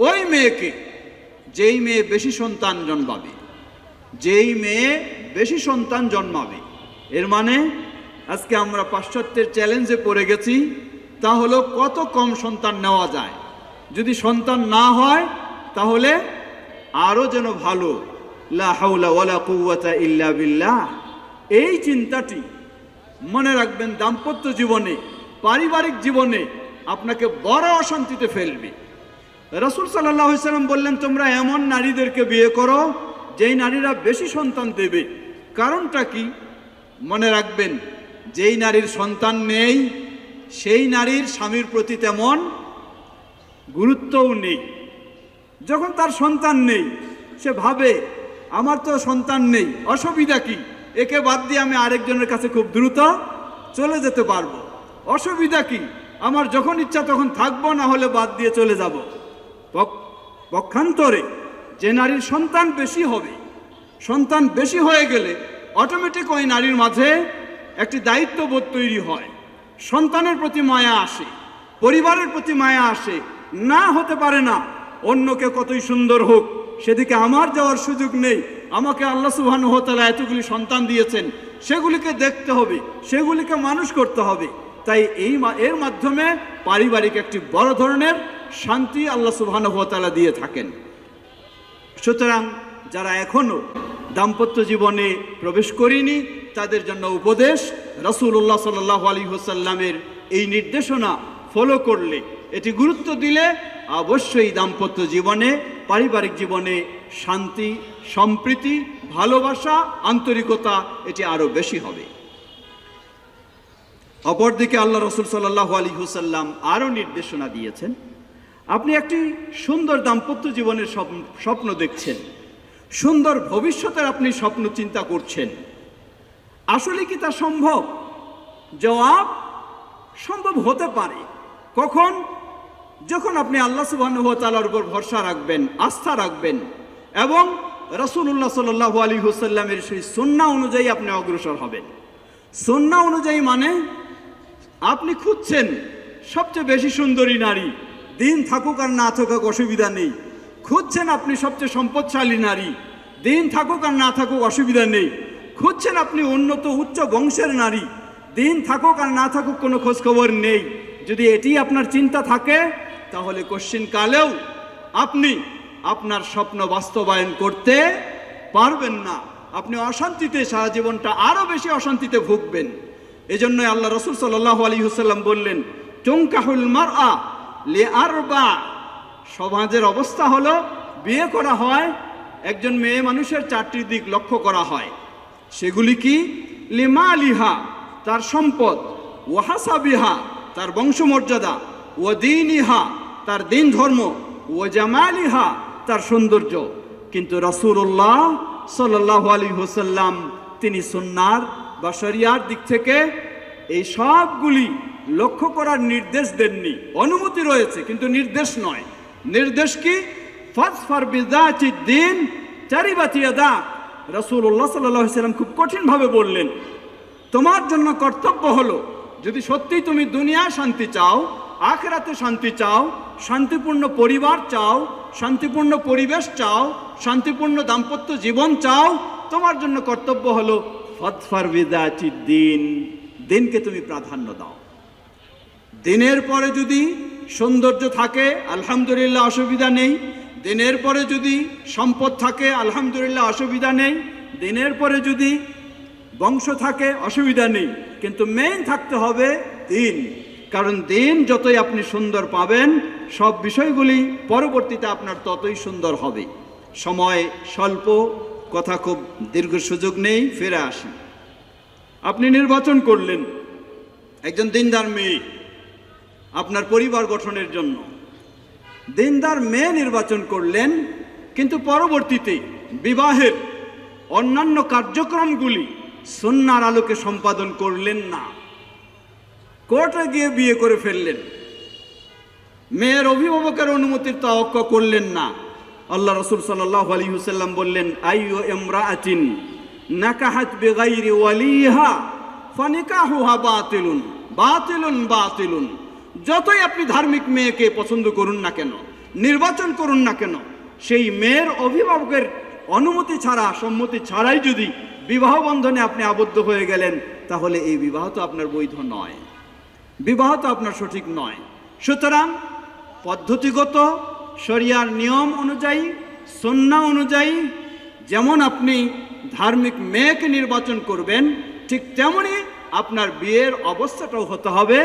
ওই মেয়েকে যেই মেয়ে বেশি সন্তান জন্মাবে, যেই মেয়ে বেশি সন্তান জন্মাবে। এর মানে আজকে আমরা পাশ্চাত্যের চ্যালেঞ্জে পড়ে গেছি, তা হলো কত কম সন্তান নেওয়া যায়। যদি সন্তান না হয় তাহলে আরও যেন ভালো। লা হাওলা ওয়ালা কুওয়াতা ইল্লা বিল্লাহ। এই চিন্তাটি মনে রাখবেন, দাম্পত্য জীবনে, পারিবারিক জীবনে আপনাকে বড় অশান্তিতে ফেলবে। রাসূল সাল্লাল্লাহু আলাইহি ওয়াসাল্লাম বললেন, তোমরা এমন নারীদেরকে বিয়ে করো যেই নারীরা বেশি সন্তান দেবে। কারণটা কি? মনে রাখবেন, যেই নারীর সন্তান নেই সেই নারীর স্বামীর প্রতি তেমন গুরুত্বও নেই। যখন তার সন্তান নেই সে ভাবে, আমার তো সন্তান নেই, অসুবিধা কি? একে বাদ দিয়ে আমি আরেকজনের কাছে খুব দ্রুত চলে যেতে পারবো। অসুবিধা কি? আমার যখন ইচ্ছা তখন থাকবো, না হলে বাদ দিয়ে চলে যাব। পক্ষান্তরে যে নারীর সন্তান বেশি হবে, সন্তান বেশি হয়ে গেলে অটোমেটিক ওই নারীর মাঝে একটি দায়িত্ববোধ তৈরি হয়, সন্তানের প্রতি মায়া আসে, পরিবারের প্রতি মায়া আসে। না হতে পারে না, অন্যকে কতই সুন্দর হোক সেদিকে আমার যাওয়ার সুযোগ নেই। আমাকে আল্লাহ সুবহানাহু ওয়া তাআলা এতগুলি সন্তান দিয়েছেন, সেগুলিকে দেখতে হবে, সেগুলিকে মানুষ করতে হবে। তাই এর মাধ্যমে পারিবারিক একটি বড় ধরনের শান্তি আল্লাহ সুবহানাহু ওয়া তাআলা দিয়ে থাকেন। সুতরাং যারা এখনো দাম্পত্য জীবনে প্রবেশ করিনি তাদের জন্য উপদেশ, রাসূলুল্লাহ সাল্লাল্লাহু আলাইহি ওয়াসাল্লামের এই নির্দেশনা ফলো করলে, এটি গুরুত্ব দিলে অবশ্যই দাম্পত্য জীবনে, পারিবারিক জীবনে শান্তি, সম্প্রীতি, ভালোবাসা, আন্তরিকতা এটি আরও বেশি হবে। অপরদিকে আল্লাহ রাসূল সাল্লাল্লাহু আলাইহি ওয়াসাল্লাম আরও নির্দেশনা দিয়েছেন, আপনি একটি সুন্দর দাম্পত্য জীবনের স্বপ্ন দেখছেন, সুন্দর ভবিষ্যতের আপনি স্বপ্ন চিন্তা করছেন। আসলে কি তা সম্ভব? জবাব, সম্ভব হতে পারে। কখন? যখন আপনি আল্লাহ সুবহানাহু ওয়া তাআলার উপর ভরসা রাখবেন, আস্থা রাখবেন এবং রাসূলুল্লাহ সাল্লাল্লাহু আলাইহি ওয়াসাল্লামের সেই সুন্নাহ অনুযায়ী আপনি অগ্রসর হবেন। সুন্নাহ অনুযায়ী মানে আপনি খুঁজছেন সবচেয়ে বেশি সুন্দরী নারী, দিন থাকুক আর না থাকুক অসুবিধা নেই। খুঁজছেন আপনি সবচেয়ে সম্পদশালী নারী, দিন থাকুক আর না থাকুক অসুবিধা নেই। খুঁজছেন আপনি উন্নত উচ্চ বংশের নারী, দিন থাকুক আর না থাকুক কোনো খোঁজখবর নেই। যদি এটি আপনার চিন্তা থাকে তাহলে কোশ্চিন কালেও আপনি আপনার স্বপ্ন বাস্তবায়ন করতে পারবেন না। আপনি অশান্তিতে সারা জীবনটা আরও বেশি অশান্তিতে ভুগবেন। এজন্যই আল্লাহ রাসূল সাল্লাল্লাহু আলাইহি ওয়াসাল্লাম বললেন, তুনকাহুল মারআ লিআরবা। সমাজের অবস্থা হলো, বিয়ে করা হয়, একজন মেয়ে মানুষের চারটি দিক লক্ষ্য করা হয়। সেগুলি কি? লিমালিহা, তার সম্পদ, ওয়াহাসাবিহা, তার বংশমর্যাদা, ওয়াদিনিহা, তার দিন ধর্ম, ওয়াজামালিহা, তার সৌন্দর্য। কিন্তু রাসূলুল্লাহ সাল্লাল্লাহু আলাইহি ওয়াসাল্লাম তিনি সুন্নাহর বা শরিয়ার দিক থেকে এই সবগুলি লক্ষ্য করার নির্দেশ দেননি। অনুমতি রয়েছে কিন্তু নির্দেশ নয়। নির্দেশ কি? ফাজফার বিযাতিদ দ্বীন তারিবাত ইয়াদাক। রাসূলুল্লাহ সাল্লাল্লাহু আলাইহি ওয়াসাল্লাম খুব কঠিনভাবে বললেন, তোমার জন্য কর্তব্য হলো, যদি সত্যি তুমি দুনিয়ায় শান্তি চাও, আখিরাতে শান্তি চাও, শান্তিপূর্ণ পরিবার চাও, শান্তিপূর্ণ পরিবেশ চাও, শান্তিপূর্ণ দাম্পত্য জীবন চাও, তোমার জন্য কর্তব্য হলো ফাজফার বিযাতিদ দ্বীন, দিনকে তুমি প্রাধান্য দাও। দিনের পরে যদি সৌন্দর্য থাকে আলহামদুলিল্লাহ, অসুবিধা নেই। দিনের পরে যদি সম্পদ থাকে আলহামদুলিল্লাহ, অসুবিধা নেই। দিনের পরে যদি বংশ থাকে অসুবিধা নেই। কিন্তু মেইন থাকতে হবে দিন, কারণ দিন যতই আপনি সুন্দর পাবেন সব বিষয়গুলি পরবর্তীতে আপনার ততই সুন্দর হবে। সময় স্বল্প, কথা খুব দীর্ঘ সুযোগ নেই, ফিরে আসি। আপনি নির্বাচন করলেন একজন দিনদার মেয়ে আপনার পরিবার গঠনের জন্য, দিনদার মেয়ে নির্বাচন করলেন, কিন্তু পরবর্তীতে বিবাহের অন্যান্য কার্যক্রমগুলি সুন্নাহর আলোকে সম্পাদন করলেন না, কোর্টে গিয়ে বিয়ে করে ফেললেন, মেয়ের অভিভাবকের অনুমতির তাওয়াক্কা করলেন না। আল্লাহ রাসূল সাল্লাল্লাহু আলাইহি ওয়াসাল্লাম বললেন, আইয়ু ইমরাআতিন নাকাহাত বিগাইরি ওয়ালিহা ফানিকাহুহা বাতিলুন বাতিলুন বাতিলুন। যতই আপনি ধার্মিক মেয়েকে পছন্দ করুন না কেন, নির্বাচন করুন না কেন, সেই মেয়ের অভিভাবকের অনুমতি ছাড়া, সম্মতি ছাড়াই যদি বিবাহ বন্ধনে আপনি আবদ্ধ হয়ে গেলেন, তাহলে এই বিবাহ তো আপনার বৈধ নয়, বিবাহ তো আপনার সঠিক নয়। সুতরাং পদ্ধতিগত শরিয়ার নিয়ম অনুযায়ী, সুন্নাহ অনুযায়ী যেমন আপনি ধার্মিক মেয়েকে নির্বাচন করবেন, ঠিক তেমনি আপনার বিয়ের অবস্থাটাও হতে হবে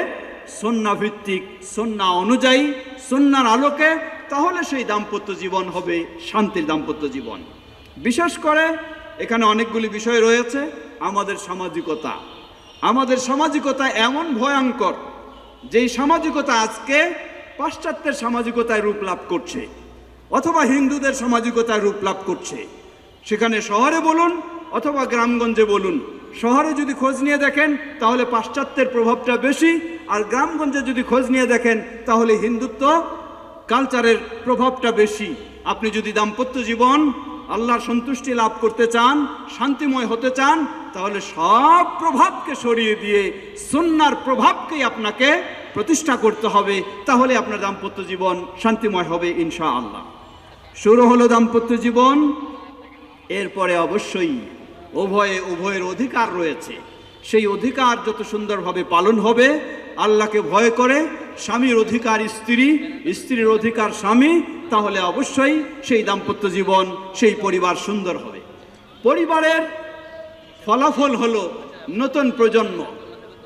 সুন্নাহ ভিত্তিক, সুন্নাহ অনুযায়ী, সুন্নাহর আলোকে। তাহলে সেই দাম্পত্য জীবন হবে শান্তির দাম্পত্য জীবন। বিশেষ করে এখানে অনেকগুলি বিষয় রয়েছে। আমাদের সামাজিকতা, আমাদের সামাজিকতা এমন ভয়ঙ্কর, যেই সামাজিকতা আজকে পাশ্চাত্যের সামাজিকতায় রূপ লাভ করছে, অথবা হিন্দুদের সামাজিকতায় রূপ লাভ করছে। সেখানে শহরে বলুন অথবা গ্রামগঞ্জে বলুন, শহরে যদি খোঁজ নিয়ে দেখেন তাহলে পাশ্চাত্যের প্রভাবটা বেশি, আর গ্রামগঞ্জে যদি খোঁজ নিয়ে দেখেন তাহলে হিন্দুত্ব কালচারের প্রভাবটা বেশি। আপনি যদি দাম্পত্য জীবন আল্লাহর সন্তুষ্টি লাভ করতে চান, শান্তিময় হতে চান, তাহলে সব প্রভাবকে সরিয়ে দিয়ে সুন্নাহর প্রভাবকেই আপনাকে প্রতিষ্ঠা করতে হবে। তাহলে আপনার দাম্পত্য জীবন শান্তিময় হবে ইনশাআল্লাহ। শুরু হলো দাম্পত্য জীবন, এরপরে অবশ্যই উভয়ের অধিকার রয়েছে। সেই অধিকার যত সুন্দরভাবে পালন হবে, আল্লাহকে ভয় করে, স্বামীর অধিকার স্ত্রী, স্ত্রীর অধিকার স্বামী, তাহলে অবশ্যই সেই দাম্পত্য জীবন, সেই পরিবার সুন্দর হবে। পরিবারের ফলাফল হলো নতুন প্রজন্ম,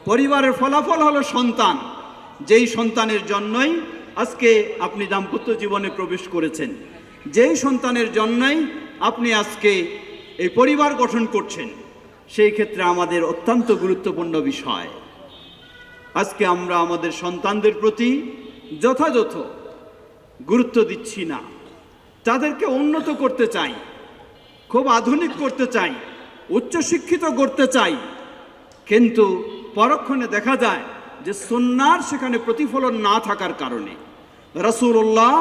পরিবারের ফলাফল হলো সন্তান। যেই সন্তানের জন্যই আজকে আপনি দাম্পত্য জীবনে প্রবেশ করেছেন, যেই সন্তানের জন্যই আপনি আজকে এই পরিবার গঠন করছেন, সেই ক্ষেত্রে আমাদের অত্যন্ত গুরুত্বপূর্ণ বিষয়, আজকে আমরা আমাদের সন্তানদের প্রতি যথাযথ গুরুত্ব দিচ্ছি না। তাদেরকে উন্নত করতে চাই, খুব আধুনিক করতে চাই, উচ্চশিক্ষিত করতে চাই, কিন্তু পরক্ষণে দেখা যায় যে সুন্নাহর সেখানে প্রতিফলন না থাকার কারণে, রাসূলুল্লাহ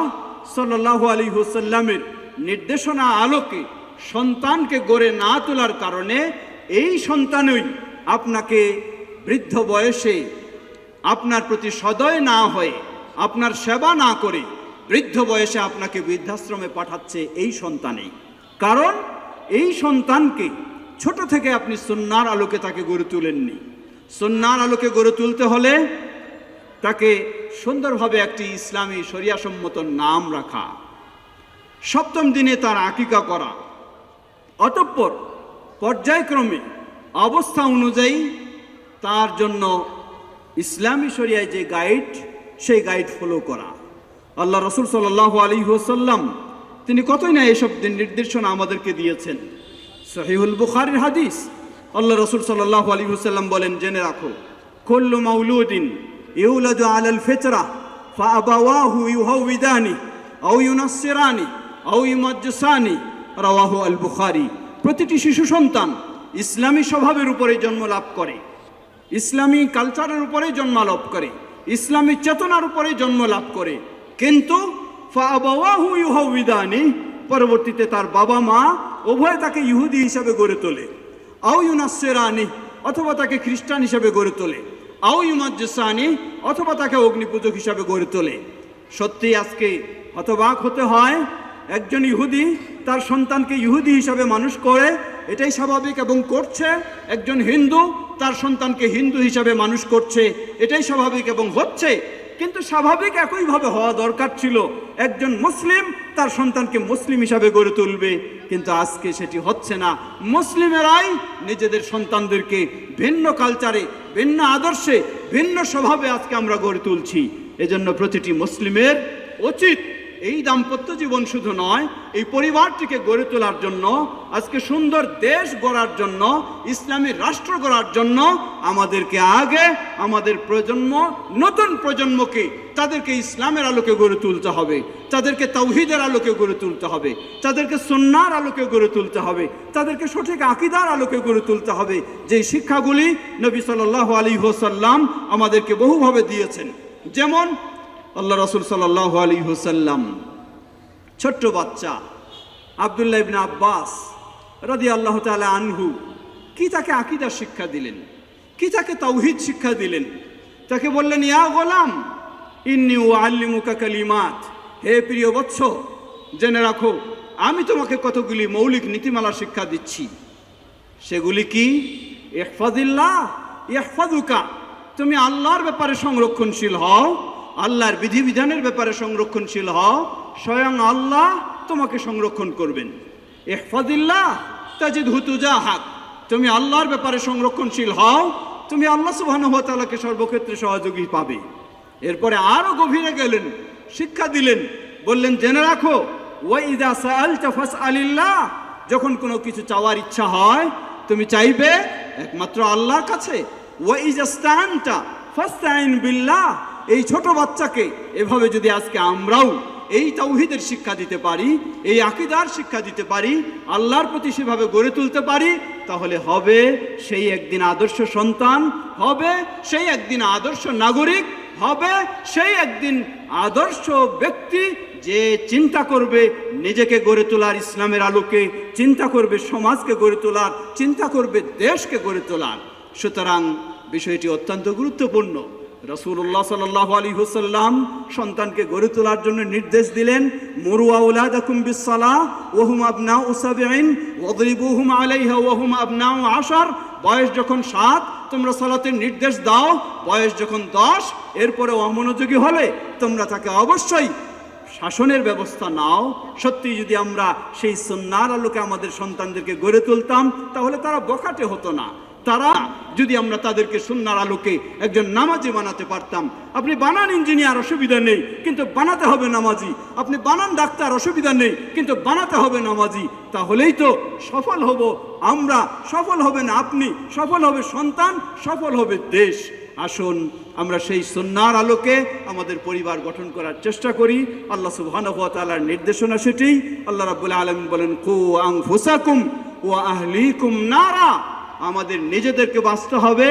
সাল্লাল্লাহু আলাইহি ওয়াসাল্লামের নির্দেশনা আলোকে সন্তানকে গড়ে না তোলার কারণে এই সন্তানই আপনাকে বৃদ্ধ বয়সে আপনার প্রতি সদয় না হয়ে, আপনার সেবা না করে বৃদ্ধ বয়সে আপনাকে বৃদ্ধাশ্রমে পাঠাচ্ছে এই সন্তানেই। কারণ এই সন্তানকে ছোট থেকে আপনি সুন্নাহর আলোকে তাকে গড়ে তুলেননি। সুন্নাহর আলোকে গড়ে তুলতে হলে তাকে সুন্দরভাবে একটি ইসলামী শরিয়াসম্মত নাম রাখা, সপ্তম দিনে তার আকিকা করা, অতঃপর পর্যায়ক্রমে অবস্থা অনুযায়ী তার জন্য ইসলামী শরিয়ায় যে গাইড, সেই গাইড ফলো করা। আল্লাহ রাসূল সাল্লাল্লাহু আলাইহি ওয়াসাল্লাম তিনি কতই না এসব নির্দেশনা আমাদেরকে দিয়েছেন। সহিহুল বুখারীর হাদিস, আল্লাহ রাসূল সাল্লাল্লাহু আলাইহি ওয়াসাল্লাম বলেন, জেনে রাখো, কুল্লু মাউলুদিন ইউলাদু আলাল ফিতরা ফাআবাওয়াহু ইউহাউইদানি আও ইউনাসসিরানি আও ইউমাজ্জিসানি, রাওয়াহু আল বুখারী। প্রতিটি শিশু সন্তান ইসলামী স্বভাবের উপরে জন্ম লাভ করে, ইসলামী কালচারের উপরে জন্ম লাভ করে, ইসলামী চেতনার উপরে জন্ম লাভ করে, কিন্তু ফাআবাওয়াহু ইউহাউইদানি, পরবর্তীতে তার বাবা মা উভয় তাকে ইহুদি হিসাবে গড়ে তোলে, আও ইউনাসসিরানি, অথবা তাকে খ্রিস্টান হিসাবে গড়ে তোলে, আও ইউমাজ্জিসানি, অথবা তাকে অগ্নিপূজক হিসাবে গড়ে তোলে। সত্যি আজকে হতবাক হতে হয়, একজন ইহুদি তার সন্তানকে ইহুদি হিসাবে মানুষ করে, এটাই স্বাভাবিক এবং করছে। একজন হিন্দু তার সন্তানকে হিন্দু হিসাবে মানুষ করছে, এটাই স্বাভাবিক এবং হচ্ছে। কিন্তু স্বাভাবিক একইভাবে হওয়া দরকার ছিল, একজন মুসলিম তার সন্তানকে মুসলিম হিসাবে গড়ে তুলবে, কিন্তু আজকে সেটি হচ্ছে না। মুসলিমেরাই নিজেদের সন্তানদেরকে ভিন্ন কালচারে, ভিন্ন আদর্শে, ভিন্ন স্বভাবে আজকে আমরা গড়ে তুলছি। এজন্য প্রতিটি মুসলিমের উচিত এই দাম্পত্য জীবন শুধু নয়, এই পরিবারটিকে গড়ে তোলার জন্য, আজকে সুন্দর দেশ গড়ার জন্য, ইসলামী রাষ্ট্র গড়ার জন্য আমাদেরকে আগে আমাদের প্রজন্ম, নতুন প্রজন্মকে তাদেরকে ইসলামের আলোকে গড়ে তুলতে হবে, তাদেরকে তাওহীদের আলোকে গড়ে তুলতে হবে, তাদেরকে সুন্নাহর আলোকে গড়ে তুলতে হবে, তাদেরকে সঠিক আকীদার আলোকে গড়ে তুলতে হবে, যেই শিক্ষাগুলি নবী সাল্লাল্লাহু আলাইহি ওয়াসাল্লাম আমাদেরকে বহুভাবে দিয়েছেন। যেমন আল্লাহ রাসূল সাল্লাল্লাহু আলাইহি ওয়াসাল্লাম ছোট্ট বাচ্চা আব্দুল্লাহ ইবনে আব্বাস রাদিয়াল্লাহু তাআলা আনহু কি তাকে আকীদার শিক্ষা দিলেন, কি তাকে তাওহীদ শিক্ষা দিলেন। তাকে বললেন, ইয়া গোলাম ইন্নী উআল্লিমুকা কালিমাত, হে প্রিয় বৎস জেনে রাখো আমি তোমাকে কতগুলি মৌলিক নীতিমালা শিক্ষা দিচ্ছি। সেগুলি কি? ইহফাজিল্লাহ ইহফাজুকা, তুমি আল্লাহর ব্যাপারে সংরক্ষণশীল হও, আল্লাহর বিধিবিধানের ব্যাপারে সংরক্ষণশীল হও, স্বয়ং আল্লাহ তোমাকে সংরক্ষণ করবেন। ইহফাজিল্লাহ তাজিদহু তুজাহাক, তুমি আল্লাহর ব্যাপারে সংরক্ষণশীল হও, তুমি আল্লাহ সুবহানাহু ওয়া তাআলাকে সর্বক্ষেত্রে সহযোগী পাবে। এরপরে আরো গভীরে গেলেন, শিক্ষা দিলেন, বললেন জেনে রাখো ওয়া ইযা সাআলতা ফাসআলিল্লাহ, যখন কোনো কিছু চাওয়ার ইচ্ছা হয় তুমি চাইবে একমাত্র আল্লাহর কাছে। ওয়া ইযা ইসতাআনতা ফাসতাইন বিল্লাহ, এই ছোট বাচ্চাকে এভাবে যদি আজকে আমরাও এই তাওহীদের শিক্ষা দিতে পারি, এই আকীদার শিক্ষা দিতে পারি, আল্লাহর প্রতি সেভাবে গড়ে তুলতে পারি, তাহলে হবে সেই একদিন আদর্শ সন্তান, হবে সেই একদিন আদর্শ নাগরিক, হবে সেই একদিন আদর্শ ব্যক্তি যে চিন্তা করবে নিজেকে গড়ে তোলার ইসলামের আলোকে, চিন্তা করবে সমাজকে গড়ে তোলার, চিন্তা করবে দেশকে গড়ে তোলার। সুতরাং বিষয়টি অত্যন্ত গুরুত্বপূর্ণ। রাসূলুল্লাহ সাল্লাল্লাহু আলাইহি ওয়াসাল্লাম সন্তানকে গড়ে তোলার জন্য নির্দেশ দিলেন, মুরু আওলাদাকুম বিসসালাহ ওয়া হুম আবনাউ সাবঈন ওয়াদরিবুহুম আলাইহা ওয়া হুম আবনাউ 10। বয়স যখন 7 তোমরা সালাতের নির্দেশ দাও, বয়স যখন 10 এরপরে অমনোযোগী হলে তোমরা তাকে অবশ্যই শাসনের ব্যবস্থা নাও। সত্যি যদি আমরা সেই সুন্নাহর আলোকে আমাদের সন্তানদেরকে গড়ে তুলতাম তাহলে তারা বখাটে হতো না। তারা যদি আমরা তাদেরকে সুন্নাহর আলোকে একজন নামাজি বানাতে পারতাম। আপনি বানান ইঞ্জিনিয়ার, অসুবিধা নেই, কিন্তু বানাতে হবে নামাজি। আপনি বানান ডাক্তার, অসুবিধা নেই, কিন্তু বানাতে হবে নামাজি। তাহলেই তো সফল হব আমরা, সফল হবেন আপনি, সফল হবে সন্তান, সফল হবে দেশ। আসুন আমরা সেই সুন্নাহর আলোকে আমাদের পরিবার গঠন করার চেষ্টা করি। আল্লাহ সুবহানাহু ওয়া তাআলার নির্দেশনা সেটি। আল্লাহ রাব্বুল আলামিন বলেন, কু আনফুসাকুম ওয়া আহলিকুম নারা, আমাদের নিজেদেরকে বাঁচতে হবে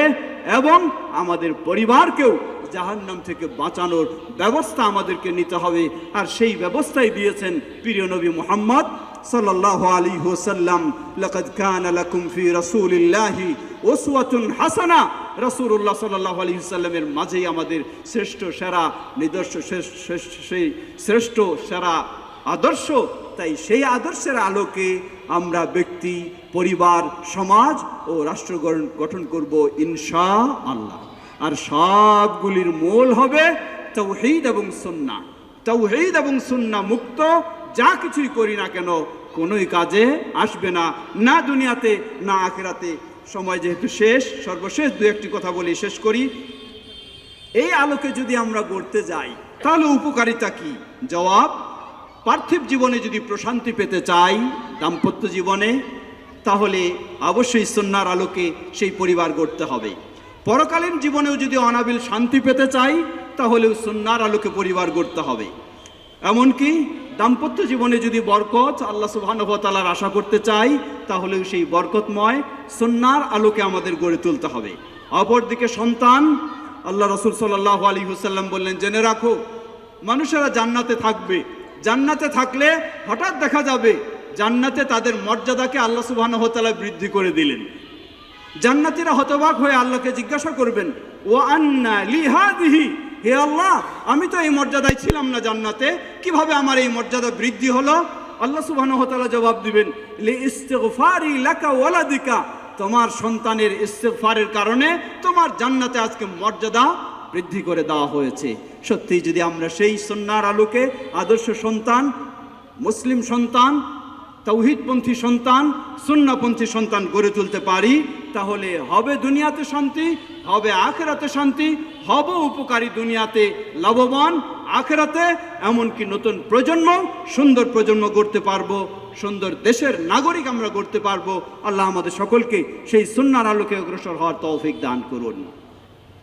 এবং আমাদের পরিবারকেও জাহান্নাম থেকে বাঁচানোর ব্যবস্থা আমাদেরকে নিতে হবে। আর সেই ব্যবস্থাই দিয়েছেন প্রিয় নবী মুহাম্মদ সাল্লাল্লাহু আলাইহি ওয়াসাল্লাম। লাকাদ কানা লাকুম ফি রাসূলিল্লাহি উসওয়াতুন হাসানা, রাসূলুল্লাহ সাল্লাল্লাহু আলাইহি ওয়াসাল্লামের মাঝেই আমাদের শ্রেষ্ঠ সেরা নিদর্শ, সেই শ্রেষ্ঠ সেরা আদর্শ। তাই সেই আদর্শের আলোকে আমরা ব্যক্তি, পরিবার, সমাজ ও রাষ্ট্র গঠন করব ইনশাআল্লাহ। আর সবগুলির মূল হবে তাওহীদ এবং সুন্নাহ। তাওহীদ এবং সুন্নাহ মুক্ত যা কিছুই করি না কেন কোনোই কাজে আসবে না, না দুনিয়াতে না আখিরাতে। সময় যেহেতু শেষ, সর্বশেষ দু একটি কথা বলে শেষ করি। এই আলোকে যদি আমরা গড়তে যাই তাহলে উপকারিতা কি? জবাব, পার্থিব জীবনে যদি প্রশান্তি পেতে চাই দাম্পত্য জীবনে, তাহলে অবশ্যই সুন্নাহর আলোকে সেই পরিবার গড়তে হবে। পরকালীন জীবনেও যদি অনাবিল শান্তি পেতে চাই তাহলেও সুন্নাহর আলোকে পরিবার গড়তে হবে। এমনকি দাম্পত্য জীবনে যদি বরকত আল্লাহ সুবহানাহু ওয়া তাআলার আশা করতে চাই তাহলেও সেই বরকতময় সুন্নাহর আলোকে আমাদের গড়ে তুলতে হবে। অপরদিকে সন্তান, আল্লাহ রাসূল সাল্লাল্লাহু আলাইহি ওয়াসাল্লাম বললেন, জেনে রাখো মানুষেরা জান্নাতে থাকবে, জান্নাতে থাকলে হঠাৎ দেখা যাবে জান্নাতে তাদের মর্যাদাকে আল্লাহ সুবহানাহু ওয়া তাআলা বৃদ্ধি করে দিলেন। জান্নাতীরা হতবাক হয়ে আল্লাহকে জিজ্ঞাসা করবেন, ওয়া আন্না লি হাযিহি, হে আল্লাহ আমি তো এই মর্যাদায় ছিলাম না জান্নাতে, কিভাবে আমার এই মর্যাদা বৃদ্ধি হলো? আল্লাহ সুবহানাহু ওয়া তাআলা জবাব দিবেন, লি ইস্তিগফারি লাকা ওয়ালাদিকা, তোমার সন্তানের ইস্তিগফারের কারণে তোমার জান্নাতে আজকে মর্যাদা বৃদ্ধি করে দেওয়া হয়েছে। সত্যি যদি আমরা সেই সুন্নাহর আলোকে আদর্শ সন্তান, মুসলিম সন্তান, তাওহীদপন্থী সন্তান, সুন্নাহপন্থী সন্তান গড়ে তুলতে পারি, তাহলে হবে দুনিয়াতে শান্তি, হবে আখিরাতে শান্তি, হব উপকারী, দুনিয়াতে লাভবান, আখিরাতে এমনকি নতুন প্রজন্ম, সুন্দর প্রজন্ম গড়তে পারবো, সুন্দর দেশের নাগরিক আমরা গড়তে পারবো। আল্লাহ আমাদের সকলকে সেই সুন্নাহর আলোকে অগ্রসর হওয়ার তৌফিক দান করুন।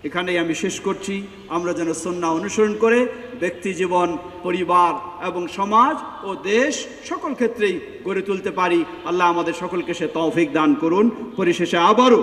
এখানেই আমি শেষ করছি। আমরা যেন সুন্নাহ অনুসরণ করে ব্যক্তি জীবন, পরিবার এবং সমাজ ও দেশ সকল ক্ষেত্রেই গড়ে তুলতে পারি। আল্লাহ আমাদের সকলকে সে তৌফিক দান করুন। পরিশেষে আবারও